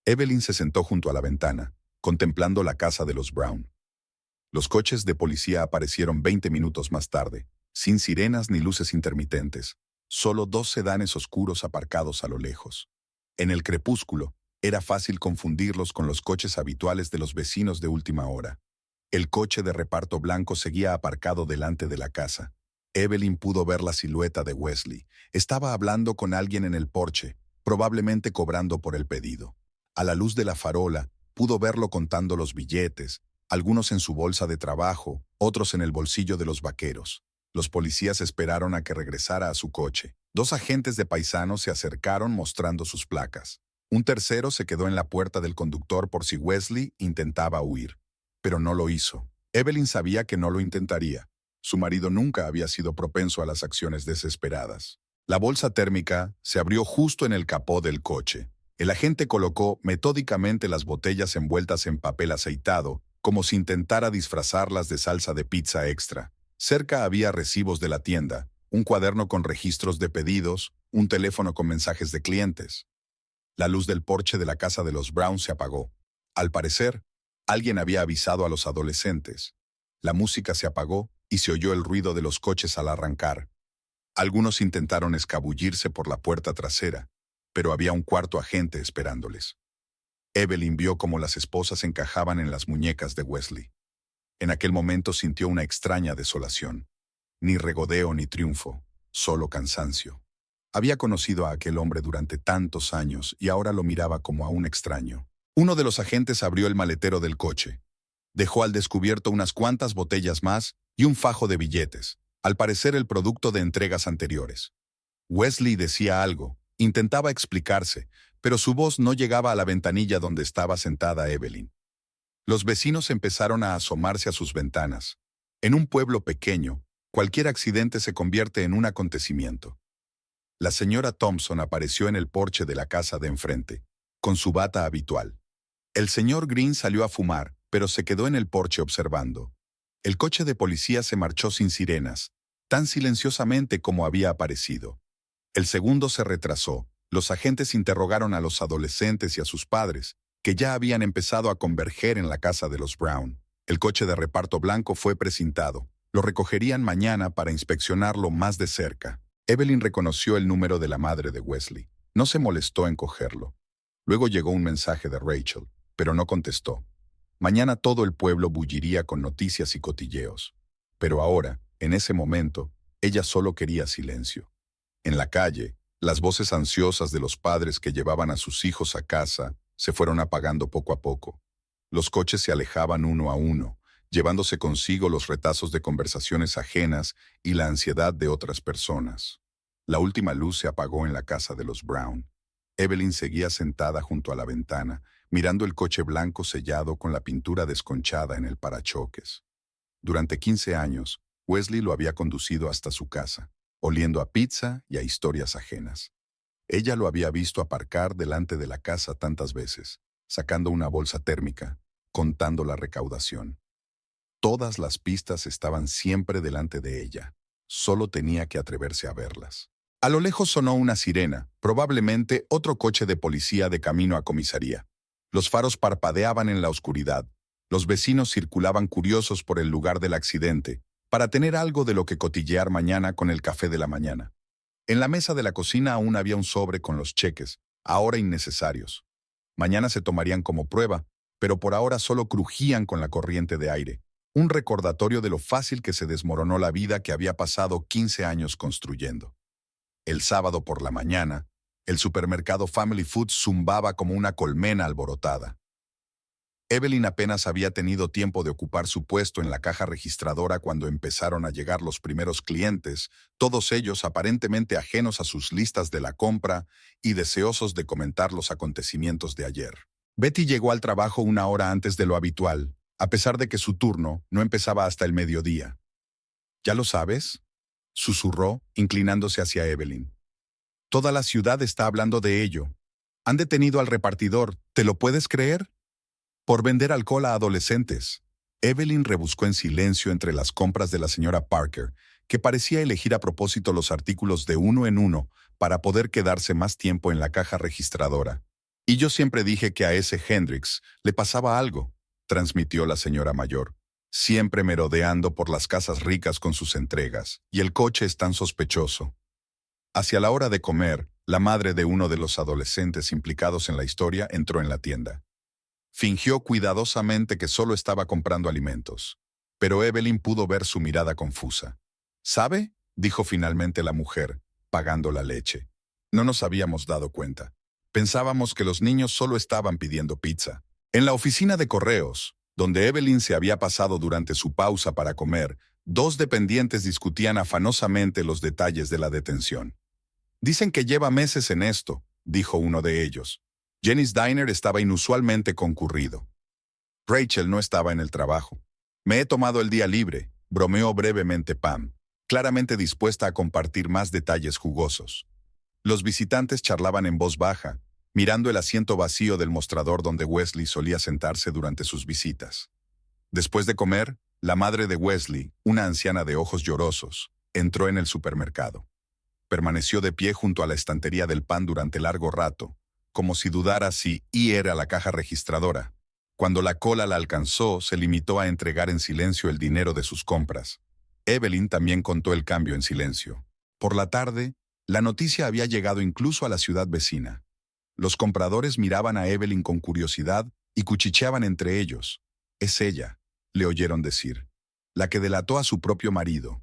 Evelyn se sentó junto a la ventana, contemplando la casa de los Brown. Los coches de policía aparecieron 20 minutos más tarde, sin sirenas ni luces intermitentes, solo 2 sedanes oscuros aparcados a lo lejos. En el crepúsculo, era fácil confundirlos con los coches habituales de los vecinos de última hora. El coche de reparto blanco seguía aparcado delante de la casa. Evelyn pudo ver la silueta de Wesley. Estaba hablando con alguien en el porche, probablemente cobrando por el pedido. A la luz de la farola, pudo verlo contando los billetes, algunos en su bolsa de trabajo, otros en el bolsillo de los vaqueros. Los policías esperaron a que regresara a su coche. 2 agentes de paisanos se acercaron mostrando sus placas. Un tercero se quedó en la puerta del conductor por si Wesley intentaba huir. Pero no lo hizo. Evelyn sabía que no lo intentaría. Su marido nunca había sido propenso a las acciones desesperadas. La bolsa térmica se abrió justo en el capó del coche. El agente colocó metódicamente las botellas envueltas en papel aceitado, como si intentara disfrazarlas de salsa de pizza extra. Cerca había recibos de la tienda, un cuaderno con registros de pedidos, un teléfono con mensajes de clientes. La luz del porche de la casa de los Brown se apagó. Al parecer, alguien había avisado a los adolescentes. La música se apagó y se oyó el ruido de los coches al arrancar. Algunos intentaron escabullirse por la puerta trasera, pero había un cuarto agente esperándoles. Evelyn vio cómo las esposas encajaban en las muñecas de Wesley. En aquel momento sintió una extraña desolación. Ni regodeo ni triunfo, solo cansancio. Había conocido a aquel hombre durante tantos años y ahora lo miraba como a un extraño. Uno de los agentes abrió el maletero del coche. Dejó al descubierto unas cuantas botellas más y un fajo de billetes, al parecer el producto de entregas anteriores. Wesley decía algo, intentaba explicarse, pero su voz no llegaba a la ventanilla donde estaba sentada Evelyn. Los vecinos empezaron a asomarse a sus ventanas. En un pueblo pequeño, cualquier accidente se convierte en un acontecimiento. La señora Thompson apareció en el porche de la casa de enfrente, con su bata habitual. El señor Green salió a fumar, pero se quedó en el porche observando. El coche de policía se marchó sin sirenas, tan silenciosamente como había aparecido. El segundo se retrasó. Los agentes interrogaron a los adolescentes y a sus padres, que ya habían empezado a converger en la casa de los Brown. El coche de reparto blanco fue precintado. Lo recogerían mañana para inspeccionarlo más de cerca. Evelyn reconoció el número de la madre de Wesley. No se molestó en cogerlo. Luego llegó un mensaje de Rachel, pero no contestó. Mañana todo el pueblo bulliría con noticias y cotilleos. Pero ahora, en ese momento, ella solo quería silencio. En la calle, las voces ansiosas de los padres que llevaban a sus hijos a casa se fueron apagando poco a poco. Los coches se alejaban uno a uno, llevándose consigo los retazos de conversaciones ajenas y la ansiedad de otras personas. La última luz se apagó en la casa de los Brown. Evelyn seguía sentada junto a la ventana, mirando el coche blanco sellado con la pintura desconchada en el parachoques. Durante 15 años, Wesley lo había conducido hasta su casa, oliendo a pizza y a historias ajenas. Ella lo había visto aparcar delante de la casa tantas veces, sacando una bolsa térmica, contando la recaudación. Todas las pistas estaban siempre delante de ella. Solo tenía que atreverse a verlas. A lo lejos sonó una sirena, probablemente otro coche de policía de camino a comisaría. Los faros parpadeaban en la oscuridad. Los vecinos circulaban curiosos por el lugar del accidente, para tener algo de lo que cotillear mañana con el café de la mañana. En la mesa de la cocina aún había un sobre con los cheques, ahora innecesarios. Mañana se tomarían como prueba, pero por ahora solo crujían con la corriente de aire. Un recordatorio de lo fácil que se desmoronó la vida que había pasado 15 años construyendo. El sábado por la mañana, el supermercado Family Foods zumbaba como una colmena alborotada. Evelyn apenas había tenido tiempo de ocupar su puesto en la caja registradora cuando empezaron a llegar los primeros clientes, todos ellos aparentemente ajenos a sus listas de la compra y deseosos de comentar los acontecimientos de ayer. Betty llegó al trabajo una hora antes de lo habitual, a pesar de que su turno no empezaba hasta el mediodía. ¿Ya lo sabes?, susurró, inclinándose hacia Evelyn. Toda la ciudad está hablando de ello. Han detenido al repartidor, ¿te lo puedes creer? Por vender alcohol a adolescentes. Evelyn rebuscó en silencio entre las compras de la señora Parker, que parecía elegir a propósito los artículos de uno en uno para poder quedarse más tiempo en la caja registradora. Y yo siempre dije que a ese Hendricks le pasaba algo, transmitió la señora mayor, siempre merodeando por las casas ricas con sus entregas, y el coche es tan sospechoso. Hacia la hora de comer, la madre de uno de los adolescentes implicados en la historia entró en la tienda. Fingió cuidadosamente que solo estaba comprando alimentos, pero Evelyn pudo ver su mirada confusa. ¿Sabe?, dijo finalmente la mujer, pagando la leche. No nos habíamos dado cuenta. Pensábamos que los niños solo estaban pidiendo pizza. En la oficina de correos, donde Evelyn se había pasado durante su pausa para comer, dos dependientes discutían afanosamente los detalles de la detención. Dicen que lleva meses en esto, dijo uno de ellos. Jenny's Diner estaba inusualmente concurrido. Rachel no estaba en el trabajo. Me he tomado el día libre, bromeó brevemente Pam, claramente dispuesta a compartir más detalles jugosos. Los visitantes charlaban en voz baja, mirando el asiento vacío del mostrador donde Wesley solía sentarse durante sus visitas. Después de comer, la madre de Wesley, una anciana de ojos llorosos, entró en el supermercado. Permaneció de pie junto a la estantería del pan durante largo rato, como si dudara si era la caja registradora. Cuando la cola la alcanzó, se limitó a entregar en silencio el dinero de sus compras. Evelyn también contó el cambio en silencio. Por la tarde, la noticia había llegado incluso a la ciudad vecina. Los compradores miraban a Evelyn con curiosidad y cuchicheaban entre ellos. «Es ella», le oyeron decir, «la que delató a su propio marido».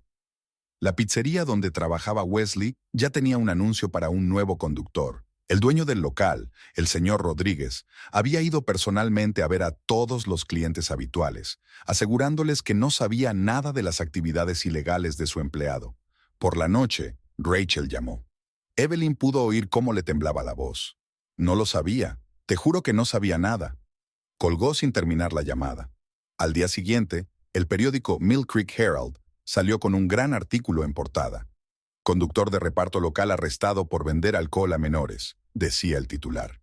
La pizzería donde trabajaba Wesley ya tenía un anuncio para un nuevo conductor. El dueño del local, el señor Rodríguez, había ido personalmente a ver a todos los clientes habituales, asegurándoles que no sabía nada de las actividades ilegales de su empleado. Por la noche, Rachel llamó. Evelyn pudo oír cómo le temblaba la voz. «No lo sabía. Te juro que no sabía nada». Colgó sin terminar la llamada. Al día siguiente, el periódico Mill Creek Herald salió con un gran artículo en portada. «Conductor de reparto local arrestado por vender alcohol a menores», decía el titular.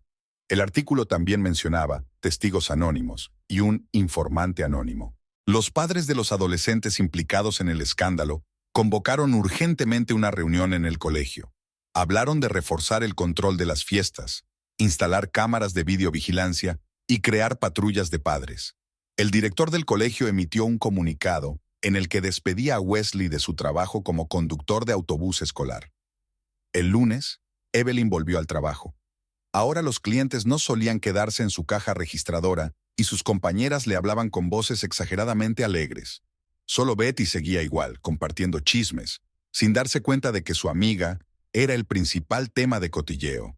El artículo también mencionaba testigos anónimos y un informante anónimo. Los padres de los adolescentes implicados en el escándalo convocaron urgentemente una reunión en el colegio. Hablaron de reforzar el control de las fiestas, instalar cámaras de videovigilancia y crear patrullas de padres. El director del colegio emitió un comunicado en el que despedía a Wesley de su trabajo como conductor de autobús escolar. El lunes, Evelyn volvió al trabajo. Ahora los clientes no solían quedarse en su caja registradora y sus compañeras le hablaban con voces exageradamente alegres. Solo Betty seguía igual, compartiendo chismes, sin darse cuenta de que su amiga era el principal tema de cotilleo.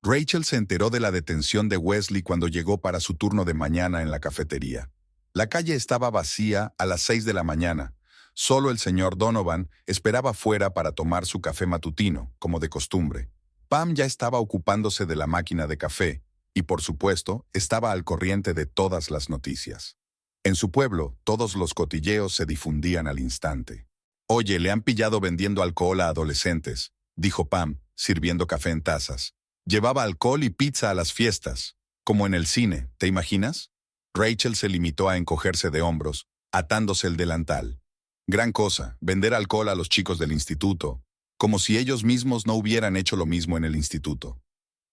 Rachel se enteró de la detención de Wesley cuando llegó para su turno de mañana en la cafetería. La calle estaba vacía a las 6 de la mañana. Solo el señor Donovan esperaba fuera para tomar su café matutino, como de costumbre. Pam ya estaba ocupándose de la máquina de café y, por supuesto, estaba al corriente de todas las noticias. En su pueblo, todos los cotilleos se difundían al instante. «Oye, le han pillado vendiendo alcohol a adolescentes», dijo Pam, sirviendo café en tazas. «Llevaba alcohol y pizza a las fiestas, como en el cine, ¿te imaginas?». Rachel se limitó a encogerse de hombros, atándose el delantal. Gran cosa, vender alcohol a los chicos del instituto, como si ellos mismos no hubieran hecho lo mismo en el instituto.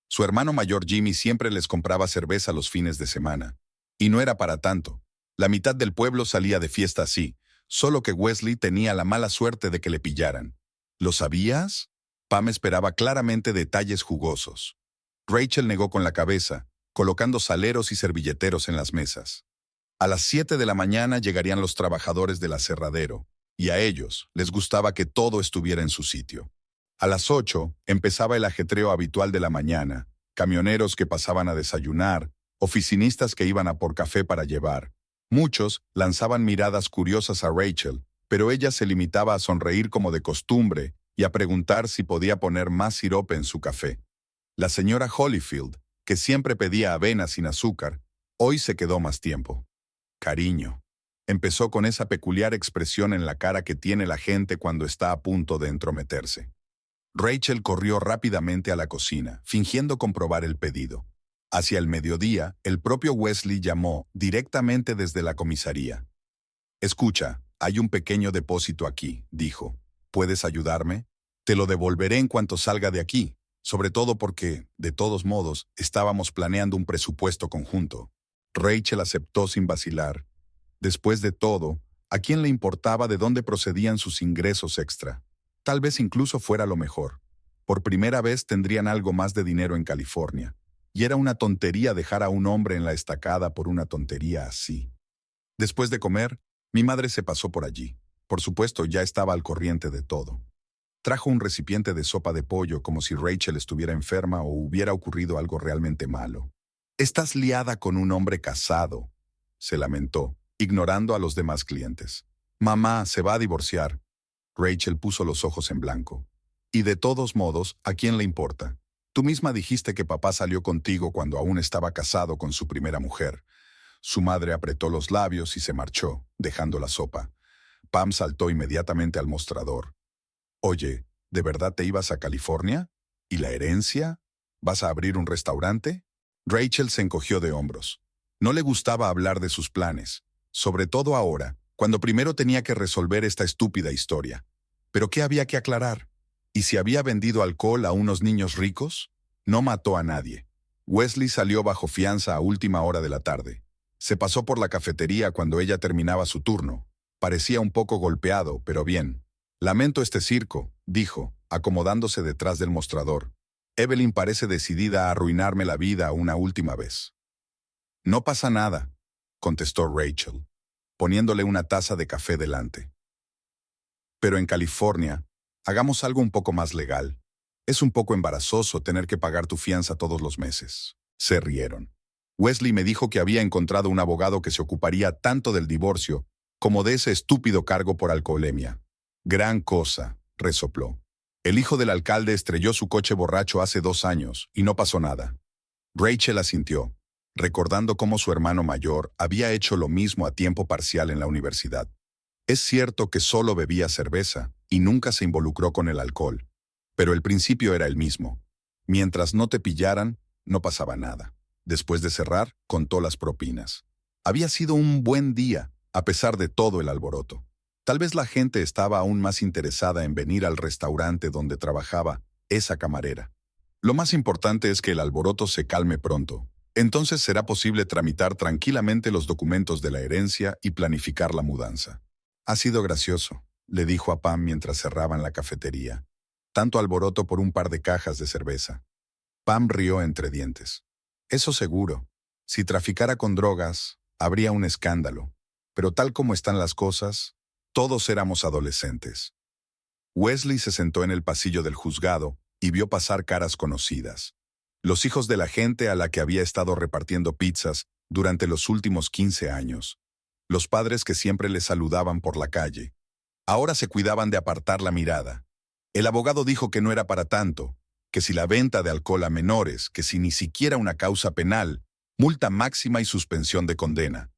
Su hermano mayor Jimmy siempre les compraba cerveza los fines de semana. Y no era para tanto. La mitad del pueblo salía de fiesta así, solo que Wesley tenía la mala suerte de que le pillaran. ¿Lo sabías? Pam esperaba claramente detalles jugosos. Rachel negó con la cabeza, colocando saleros y servilleteros en las mesas. A las 7 de la mañana llegarían los trabajadores del aserradero, y a ellos les gustaba que todo estuviera en su sitio. A las 8 empezaba el ajetreo habitual de la mañana, camioneros que pasaban a desayunar, oficinistas que iban a por café para llevar. Muchos lanzaban miradas curiosas a Rachel, pero ella se limitaba a sonreír como de costumbre y a preguntar si podía poner más sirope en su café. La señora Holyfield, que siempre pedía avena sin azúcar, hoy se quedó más tiempo. «Cariño», empezó con esa peculiar expresión en la cara que tiene la gente cuando está a punto de entrometerse. Rachel corrió rápidamente a la cocina, fingiendo comprobar el pedido. Hacia el mediodía, el propio Wesley llamó directamente desde la comisaría. «Escucha, hay un pequeño depósito aquí», dijo. «¿Puedes ayudarme? Te lo devolveré en cuanto salga de aquí, sobre todo porque, de todos modos, estábamos planeando un presupuesto conjunto». Rachel aceptó sin vacilar. Después de todo, ¿a quién le importaba de dónde procedían sus ingresos extra? Tal vez incluso fuera lo mejor. Por primera vez tendrían algo más de dinero en California. Y era una tontería dejar a un hombre en la estacada por una tontería así. Después de comer, mi madre se pasó por allí. Por supuesto, ya estaba al corriente de todo. Trajo un recipiente de sopa de pollo como si Rachel estuviera enferma o hubiera ocurrido algo realmente malo. «Estás liada con un hombre casado», se lamentó, ignorando a los demás clientes. «Mamá se va a divorciar». Rachel puso los ojos en blanco. «Y de todos modos, ¿a quién le importa? Tú misma dijiste que papá salió contigo cuando aún estaba casado con su primera mujer». Su madre apretó los labios y se marchó, dejando la sopa. Pam saltó inmediatamente al mostrador. «Oye, ¿de verdad te ibas a California? ¿Y la herencia? ¿Vas a abrir un restaurante?» Rachel se encogió de hombros. No le gustaba hablar de sus planes, sobre todo ahora, cuando primero tenía que resolver esta estúpida historia. ¿Pero qué había que aclarar? ¿Y si había vendido alcohol a unos niños ricos? No mató a nadie. Wesley salió bajo fianza a última hora de la tarde. Se pasó por la cafetería cuando ella terminaba su turno. Parecía un poco golpeado, pero bien. «Lamento este circo», dijo, acomodándose detrás del mostrador. Evelyn parece decidida a arruinarme la vida una última vez. No pasa nada, contestó Rachel, poniéndole una taza de café delante. Pero en California, hagamos algo un poco más legal. Es un poco embarazoso tener que pagar tu fianza todos los meses. Se rieron. Wesley me dijo que había encontrado un abogado que se ocuparía tanto del divorcio como de ese estúpido cargo por alcoholemia. Gran cosa, resopló. El hijo del alcalde estrelló su coche borracho hace 2 años y no pasó nada. Rachel asintió, recordando cómo su hermano mayor había hecho lo mismo a tiempo parcial en la universidad. Es cierto que solo bebía cerveza y nunca se involucró con el alcohol, pero el principio era el mismo. Mientras no te pillaran, no pasaba nada. Después de cerrar, contó las propinas. Había sido un buen día, a pesar de todo el alboroto. Tal vez la gente estaba aún más interesada en venir al restaurante donde trabajaba esa camarera. Lo más importante es que el alboroto se calme pronto. Entonces será posible tramitar tranquilamente los documentos de la herencia y planificar la mudanza. Ha sido gracioso, le dijo a Pam mientras cerraban la cafetería. Tanto alboroto por un par de cajas de cerveza. Pam rió entre dientes. Eso seguro. Si traficara con drogas, habría un escándalo. Pero tal como están las cosas, todos éramos adolescentes. Wesley se sentó en el pasillo del juzgado y vio pasar caras conocidas. Los hijos de la gente a la que había estado repartiendo pizzas durante los últimos 15 años. Los padres que siempre le saludaban por la calle. Ahora se cuidaban de apartar la mirada. El abogado dijo que no era para tanto, que si la venta de alcohol a menores, que si ni siquiera una causa penal, multa máxima y suspensión de condena.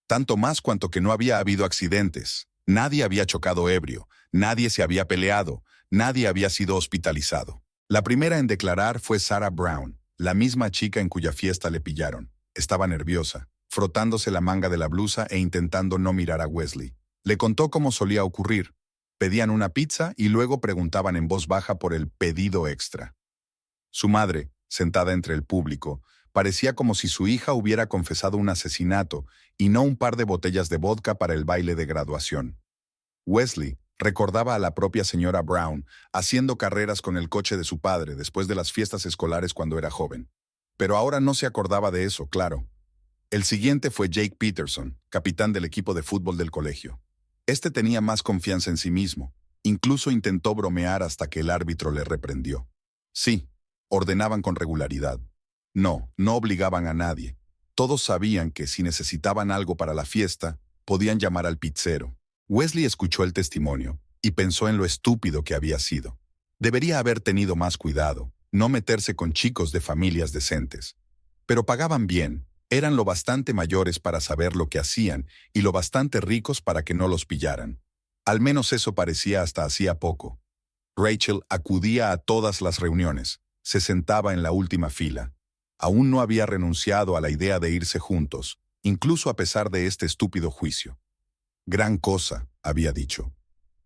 Tanto más cuanto que no había habido accidentes, nadie había chocado ebrio, nadie se había peleado, nadie había sido hospitalizado. La primera en declarar fue Sarah Brown, la misma chica en cuya fiesta le pillaron. Estaba nerviosa, frotándose la manga de la blusa e intentando no mirar a Wesley. Le contó cómo solía ocurrir. Pedían una pizza y luego preguntaban en voz baja por el pedido extra. Su madre, sentada entre el público, parecía como si su hija hubiera confesado un asesinato y no un par de botellas de vodka para el baile de graduación. Wesley recordaba a la propia señora Brown haciendo carreras con el coche de su padre después de las fiestas escolares cuando era joven. Pero ahora no se acordaba de eso, claro. El siguiente fue Jake Peterson, capitán del equipo de fútbol del colegio. Este tenía más confianza en sí mismo. Incluso intentó bromear hasta que el árbitro le reprendió. Sí, ordenaban con regularidad. No obligaban a nadie. Todos sabían que si necesitaban algo para la fiesta, podían llamar al pizzero. Wesley escuchó el testimonio y pensó en lo estúpido que había sido. Debería haber tenido más cuidado, no meterse con chicos de familias decentes. Pero pagaban bien, eran lo bastante mayores para saber lo que hacían y lo bastante ricos para que no los pillaran. Al menos eso parecía hasta hacía poco. Rachel acudía a todas las reuniones, se sentaba en la última fila. Aún no había renunciado a la idea de irse juntos, incluso a pesar de este estúpido juicio. Gran cosa, había dicho.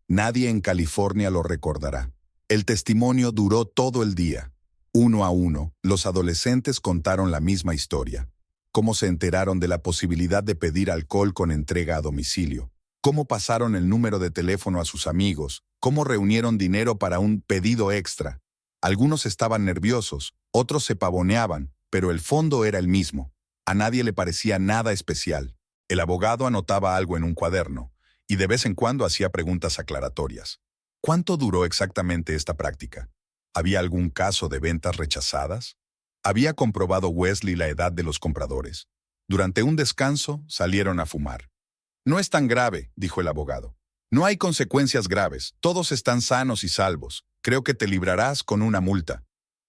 Nadie en California lo recordará. El testimonio duró todo el día. Uno a uno, los adolescentes contaron la misma historia. Cómo se enteraron de la posibilidad de pedir alcohol con entrega a domicilio. Cómo pasaron el número de teléfono a sus amigos. Cómo reunieron dinero para un pedido extra. Algunos estaban nerviosos, otros se pavoneaban, pero el fondo era el mismo. A nadie le parecía nada especial. El abogado anotaba algo en un cuaderno, y de vez en cuando hacía preguntas aclaratorias. ¿Cuánto duró exactamente esta práctica? ¿Había algún caso de ventas rechazadas? Había comprobado Wesley la edad de los compradores. Durante un descanso, salieron a fumar. No es tan grave, dijo el abogado. No hay consecuencias graves, todos están sanos y salvos. Creo que te librarás con una multa.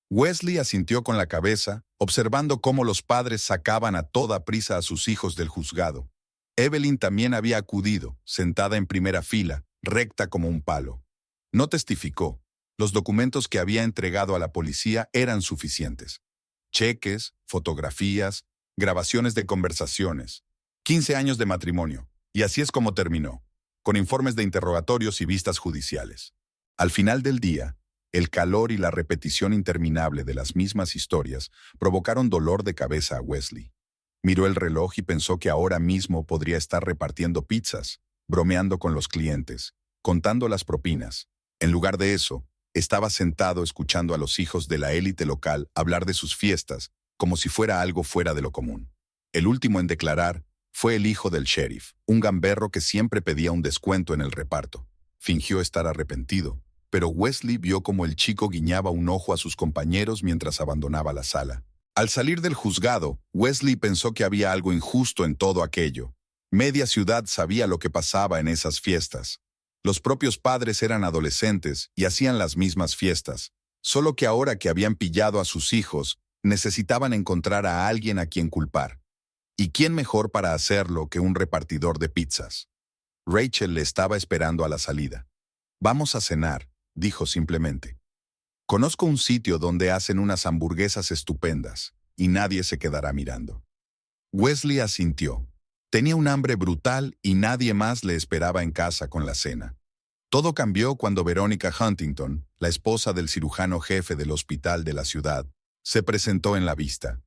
Wesley asintió con la cabeza, observando cómo los padres sacaban a toda prisa a sus hijos del juzgado. Evelyn también había acudido, sentada en primera fila, recta como un palo. No testificó. Los documentos que había entregado a la policía eran suficientes. Cheques, fotografías, grabaciones de conversaciones. 15 años de matrimonio. Y así es como terminó, con informes de interrogatorios y vistas judiciales. Al final del día, el calor y la repetición interminable de las mismas historias provocaron dolor de cabeza a Wesley. Miró el reloj y pensó que ahora mismo podría estar repartiendo pizzas, bromeando con los clientes, contando las propinas. En lugar de eso, estaba sentado escuchando a los hijos de la élite local hablar de sus fiestas, como si fuera algo fuera de lo común. El último en declarar fue el hijo del sheriff, un gamberro que siempre pedía un descuento en el reparto. Fingió estar arrepentido, pero Wesley vio como el chico guiñaba un ojo a sus compañeros mientras abandonaba la sala. Al salir del juzgado, Wesley pensó que había algo injusto en todo aquello. Media ciudad sabía lo que pasaba en esas fiestas. Los propios padres eran adolescentes y hacían las mismas fiestas, solo que ahora que habían pillado a sus hijos, necesitaban encontrar a alguien a quien culpar. ¿Y quién mejor para hacerlo que un repartidor de pizzas? Rachel le estaba esperando a la salida. «Vamos a cenar», dijo simplemente. «Conozco un sitio donde hacen unas hamburguesas estupendas, y nadie se quedará mirando». Wesley asintió. Tenía un hambre brutal y nadie más le esperaba en casa con la cena. Todo cambió cuando Veronica Huntington, la esposa del cirujano jefe del hospital de la ciudad, se presentó en la vista.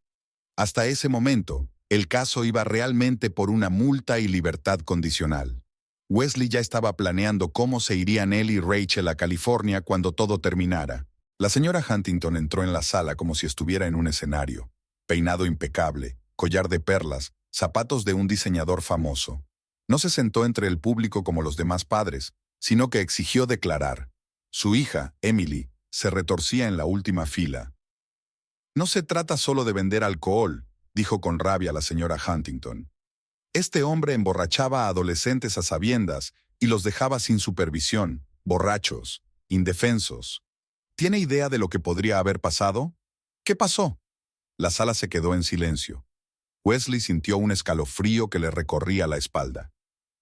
Hasta ese momento, el caso iba realmente por una multa y libertad condicional. Wesley ya estaba planeando cómo se irían él y Rachel a California cuando todo terminara. La señora Huntington entró en la sala como si estuviera en un escenario. Peinado impecable, collar de perlas, zapatos de un diseñador famoso. No se sentó entre el público como los demás padres, sino que exigió declarar. Su hija, Emily, se retorcía en la última fila. «No se trata solo de vender alcohol», dijo con rabia la señora Huntington. «Este hombre emborrachaba a adolescentes a sabiendas y los dejaba sin supervisión, borrachos, indefensos. ¿Tiene idea de lo que podría haber pasado? ¿Qué pasó?» La sala se quedó en silencio. Wesley sintió un escalofrío que le recorría la espalda.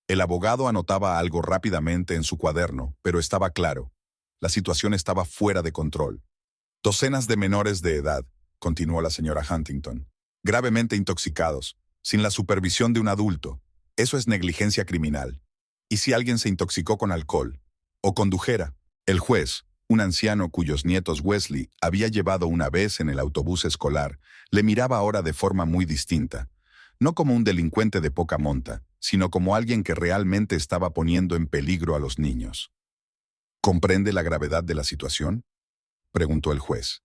El abogado anotaba algo rápidamente en su cuaderno, pero estaba claro. La situación estaba fuera de control. «Docenas de menores de edad», continuó la señora Huntington, «gravemente intoxicados, sin la supervisión de un adulto. Eso es negligencia criminal. ¿Y si alguien se intoxicó con alcohol? ¿O condujera?» El juez, un anciano cuyos nietos Wesley había llevado una vez en el autobús escolar, le miraba ahora de forma muy distinta. No como un delincuente de poca monta, sino como alguien que realmente estaba poniendo en peligro a los niños. «¿Comprende la gravedad de la situación?», preguntó el juez.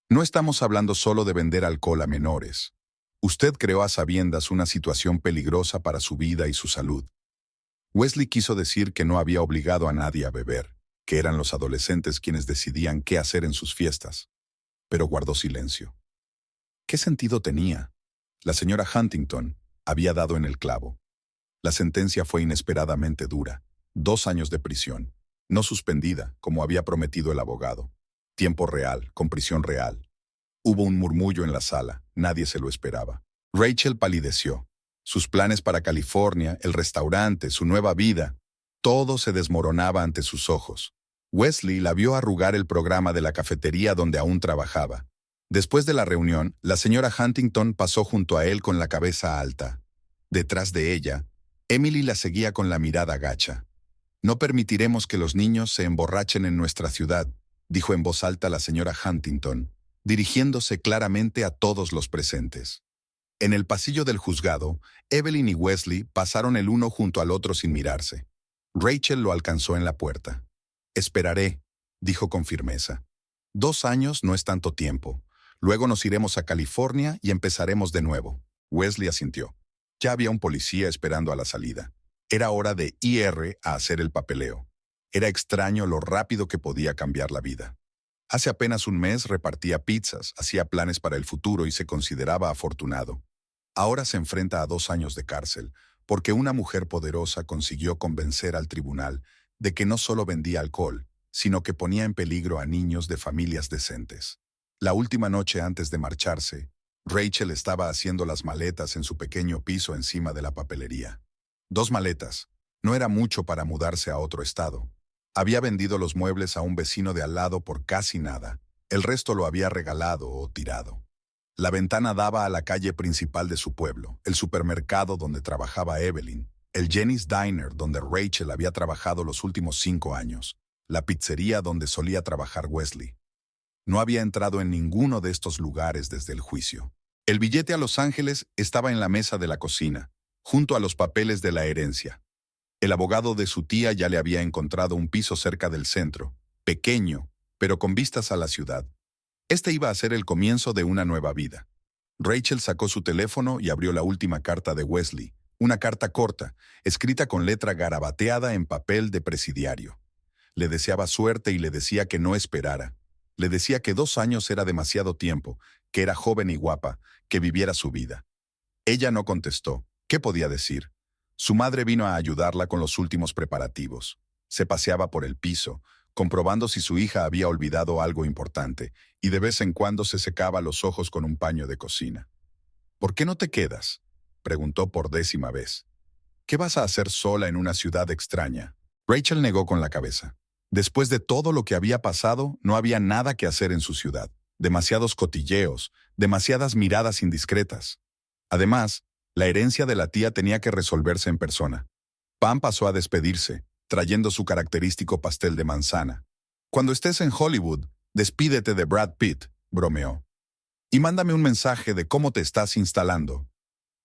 «No estamos hablando solo de vender alcohol a menores. Usted creó a sabiendas una situación peligrosa para su vida y su salud». Wesley quiso decir que no había obligado a nadie a beber, que eran los adolescentes quienes decidían qué hacer en sus fiestas, pero guardó silencio. ¿Qué sentido tenía? La señora Huntington había dado en el clavo. La sentencia fue inesperadamente dura. 2 años de prisión, no suspendida, como había prometido el abogado. Tiempo real, con prisión real. Hubo un murmullo en la sala, nadie se lo esperaba. Rachel palideció. Sus planes para California, el restaurante, su nueva vida, todo se desmoronaba ante sus ojos. Wesley la vio arrugar el programa de la cafetería donde aún trabajaba. Después de la reunión, la señora Huntington pasó junto a él con la cabeza alta. Detrás de ella, Emily la seguía con la mirada gacha. «No permitiremos que los niños se emborrachen en nuestra ciudad», dijo en voz alta la señora Huntington, dirigiéndose claramente a todos los presentes. En el pasillo del juzgado, Evelyn y Wesley pasaron el uno junto al otro sin mirarse. Rachel lo alcanzó en la puerta. «Esperaré», dijo con firmeza. 2 años no es tanto tiempo. Luego nos iremos a California y empezaremos de nuevo». Wesley asintió. Ya había un policía esperando a la salida. Era hora de ir a hacer el papeleo. Era extraño lo rápido que podía cambiar la vida. Hace apenas un mes repartía pizzas, hacía planes para el futuro y se consideraba afortunado. Ahora se enfrenta a 2 años de cárcel, porque una mujer poderosa consiguió convencer al tribunal de que no solo vendía alcohol, sino que ponía en peligro a niños de familias decentes. La última noche antes de marcharse, Rachel estaba haciendo las maletas en su pequeño piso encima de la papelería. 2 maletas. No era mucho para mudarse a otro estado. Había vendido los muebles a un vecino de al lado por casi nada. El resto lo había regalado o tirado. La ventana daba a la calle principal de su pueblo, el supermercado donde trabajaba Evelyn, el Jenny's Diner donde Rachel había trabajado los últimos 5 años, la pizzería donde solía trabajar Wesley. No había entrado en ninguno de estos lugares desde el juicio. El billete a Los Ángeles estaba en la mesa de la cocina, junto a los papeles de la herencia. El abogado de su tía ya le había encontrado un piso cerca del centro, pequeño, pero con vistas a la ciudad. Este iba a ser el comienzo de una nueva vida. Rachel sacó su teléfono y abrió la última carta de Wesley, una carta corta, escrita con letra garabateada en papel de presidiario. Le deseaba suerte y le decía que no esperara. Le decía que 2 años era demasiado tiempo, que era joven y guapa, que viviera su vida. Ella no contestó. ¿Qué podía decir? Su madre vino a ayudarla con los últimos preparativos. Se paseaba por el piso, comprobando si su hija había olvidado algo importante, y de vez en cuando se secaba los ojos con un paño de cocina. ¿Por qué no te quedas?, preguntó por 10ª vez. ¿Qué vas a hacer sola en una ciudad extraña? Rachel negó con la cabeza. Después de todo lo que había pasado, no había nada que hacer en su ciudad. Demasiados cotilleos, demasiadas miradas indiscretas. Además, la herencia de la tía tenía que resolverse en persona. Pam pasó a despedirse, trayendo su característico pastel de manzana. Cuando estés en Hollywood, despídete de Brad Pitt, bromeó. Y mándame un mensaje de cómo te estás instalando.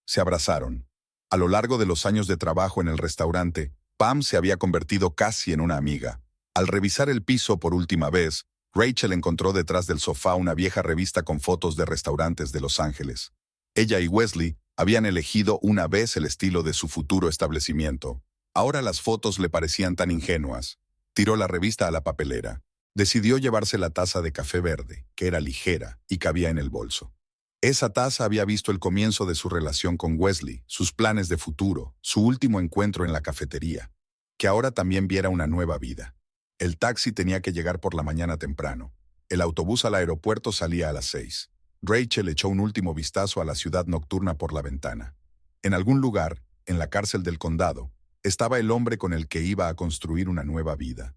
Se abrazaron. A lo largo de los años de trabajo en el restaurante, Pam se había convertido casi en una amiga. Al revisar el piso por última vez, Rachel encontró detrás del sofá una vieja revista con fotos de restaurantes de Los Ángeles. Ella y Wesley habían elegido una vez el estilo de su futuro establecimiento. Ahora las fotos le parecían tan ingenuas. Tiró la revista a la papelera. Decidió llevarse la taza de café verde, que era ligera y cabía en el bolso. Esa taza había visto el comienzo de su relación con Wesley, sus planes de futuro, su último encuentro en la cafetería. Que ahora también viera una nueva vida. El taxi tenía que llegar por la mañana temprano. El autobús al aeropuerto salía a las 6. Rachel echó un último vistazo a la ciudad nocturna por la ventana. En algún lugar, en la cárcel del condado, estaba el hombre con el que iba a construir una nueva vida.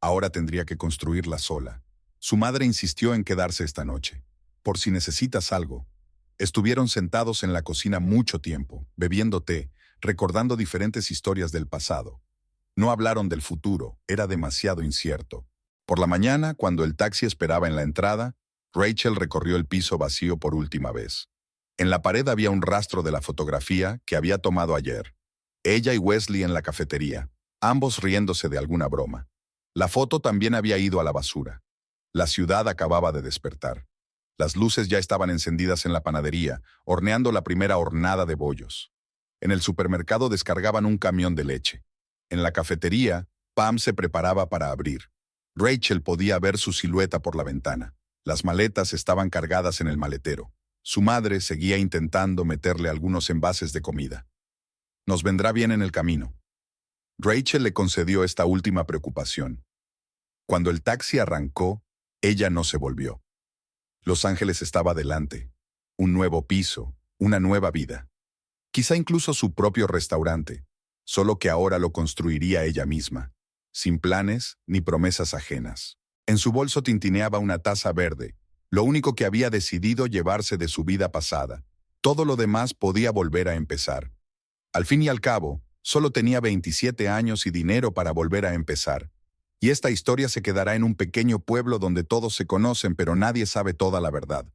Ahora tendría que construirla sola. Su madre insistió en quedarse esta noche. Por si necesitas algo. Estuvieron sentados en la cocina mucho tiempo, bebiendo té, recordando diferentes historias del pasado. No hablaron del futuro, era demasiado incierto. Por la mañana, cuando el taxi esperaba en la entrada, Rachel recorrió el piso vacío por última vez. En la pared había un rastro de la fotografía que había tomado ayer. Ella y Wesley en la cafetería, ambos riéndose de alguna broma. La foto también había ido a la basura. La ciudad acababa de despertar. Las luces ya estaban encendidas en la panadería, horneando la primera hornada de bollos. En el supermercado descargaban un camión de leche. En la cafetería, Pam se preparaba para abrir. Rachel podía ver su silueta por la ventana. Las maletas estaban cargadas en el maletero. Su madre seguía intentando meterle algunos envases de comida. Nos vendrá bien en el camino. Rachel le concedió esta última preocupación. Cuando el taxi arrancó, ella no se volvió. Los Ángeles estaba delante. Un nuevo piso, una nueva vida. Quizá incluso su propio restaurante, solo que ahora lo construiría ella misma, sin planes ni promesas ajenas. En su bolso tintineaba una taza verde, lo único que había decidido llevarse de su vida pasada. Todo lo demás podía volver a empezar. Al fin y al cabo, solo tenía 27 años y dinero para volver a empezar. Y esta historia se quedará en un pequeño pueblo donde todos se conocen pero nadie sabe toda la verdad.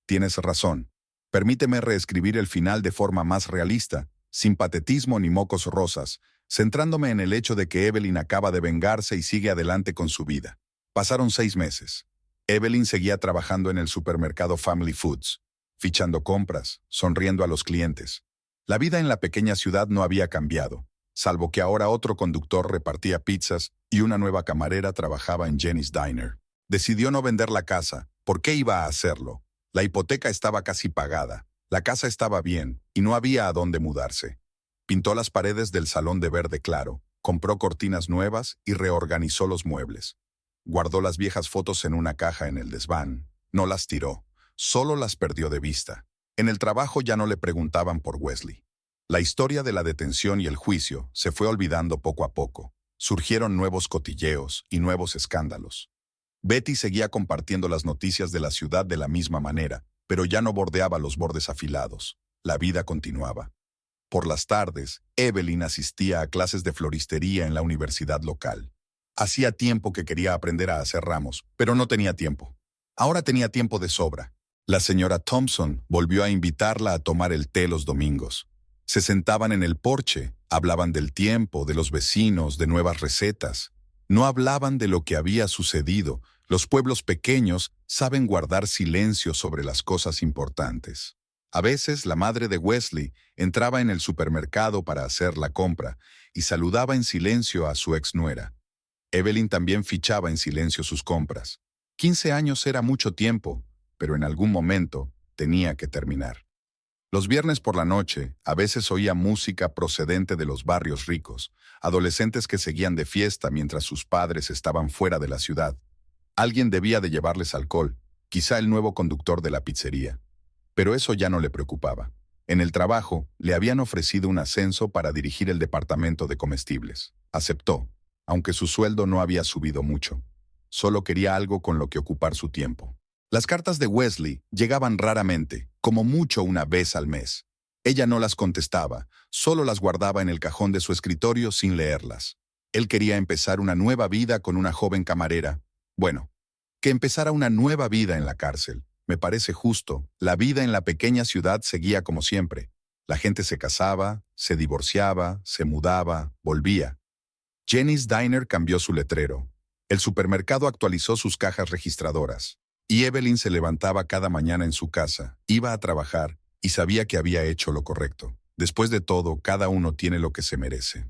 Tienes razón. Permíteme reescribir el final de forma más realista, sin patetismo ni mocos rosas, centrándome en el hecho de que Evelyn acaba de vengarse y sigue adelante con su vida. Pasaron 6 meses. Evelyn seguía trabajando en el supermercado Family Foods, fichando compras, sonriendo a los clientes. La vida en la pequeña ciudad no había cambiado, salvo que ahora otro conductor repartía pizzas y una nueva camarera trabajaba en Jenny's Diner. Decidió no vender la casa. ¿Por qué iba a hacerlo? La hipoteca estaba casi pagada, la casa estaba bien y no había a dónde mudarse. Pintó las paredes del salón de verde claro, compró cortinas nuevas y reorganizó los muebles. Guardó las viejas fotos en una caja en el desván. No las tiró, solo las perdió de vista. En el trabajo ya no le preguntaban por Wesley. La historia de la detención y el juicio se fue olvidando poco a poco. Surgieron nuevos cotilleos y nuevos escándalos. Betty seguía compartiendo las noticias de la ciudad de la misma manera, pero ya no bordeaba los bordes afilados. La vida continuaba. Por las tardes, Evelyn asistía a clases de floristería en la universidad local. Hacía tiempo que quería aprender a hacer ramos, pero no tenía tiempo. Ahora tenía tiempo de sobra. La señora Thompson volvió a invitarla a tomar el té los domingos. Se sentaban en el porche, hablaban del tiempo, de los vecinos, de nuevas recetas. No hablaban de lo que había sucedido. Los pueblos pequeños saben guardar silencio sobre las cosas importantes. A veces la madre de Wesley entraba en el supermercado para hacer la compra y saludaba en silencio a su exnuera. Evelyn también fichaba en silencio sus compras. 15 años era mucho tiempo, pero en algún momento tenía que terminar. Los viernes por la noche, a veces oía música procedente de los barrios ricos, adolescentes que seguían de fiesta mientras sus padres estaban fuera de la ciudad. Alguien debía de llevarles alcohol, quizá el nuevo conductor de la pizzería. Pero eso ya no le preocupaba. En el trabajo, le habían ofrecido un ascenso para dirigir el departamento de comestibles. Aceptó, aunque su sueldo no había subido mucho. Solo quería algo con lo que ocupar su tiempo. Las cartas de Wesley llegaban raramente, como mucho una vez al mes. Ella no las contestaba, solo las guardaba en el cajón de su escritorio sin leerlas. Él quería empezar una nueva vida con una joven camarera. Bueno, que empezara una nueva vida en la cárcel. Me parece justo. La vida en la pequeña ciudad seguía como siempre. La gente se casaba, se divorciaba, se mudaba, volvía. Jenny's Diner cambió su letrero. El supermercado actualizó sus cajas registradoras. Y Evelyn se levantaba cada mañana en su casa, iba a trabajar y sabía que había hecho lo correcto. Después de todo, cada uno tiene lo que se merece.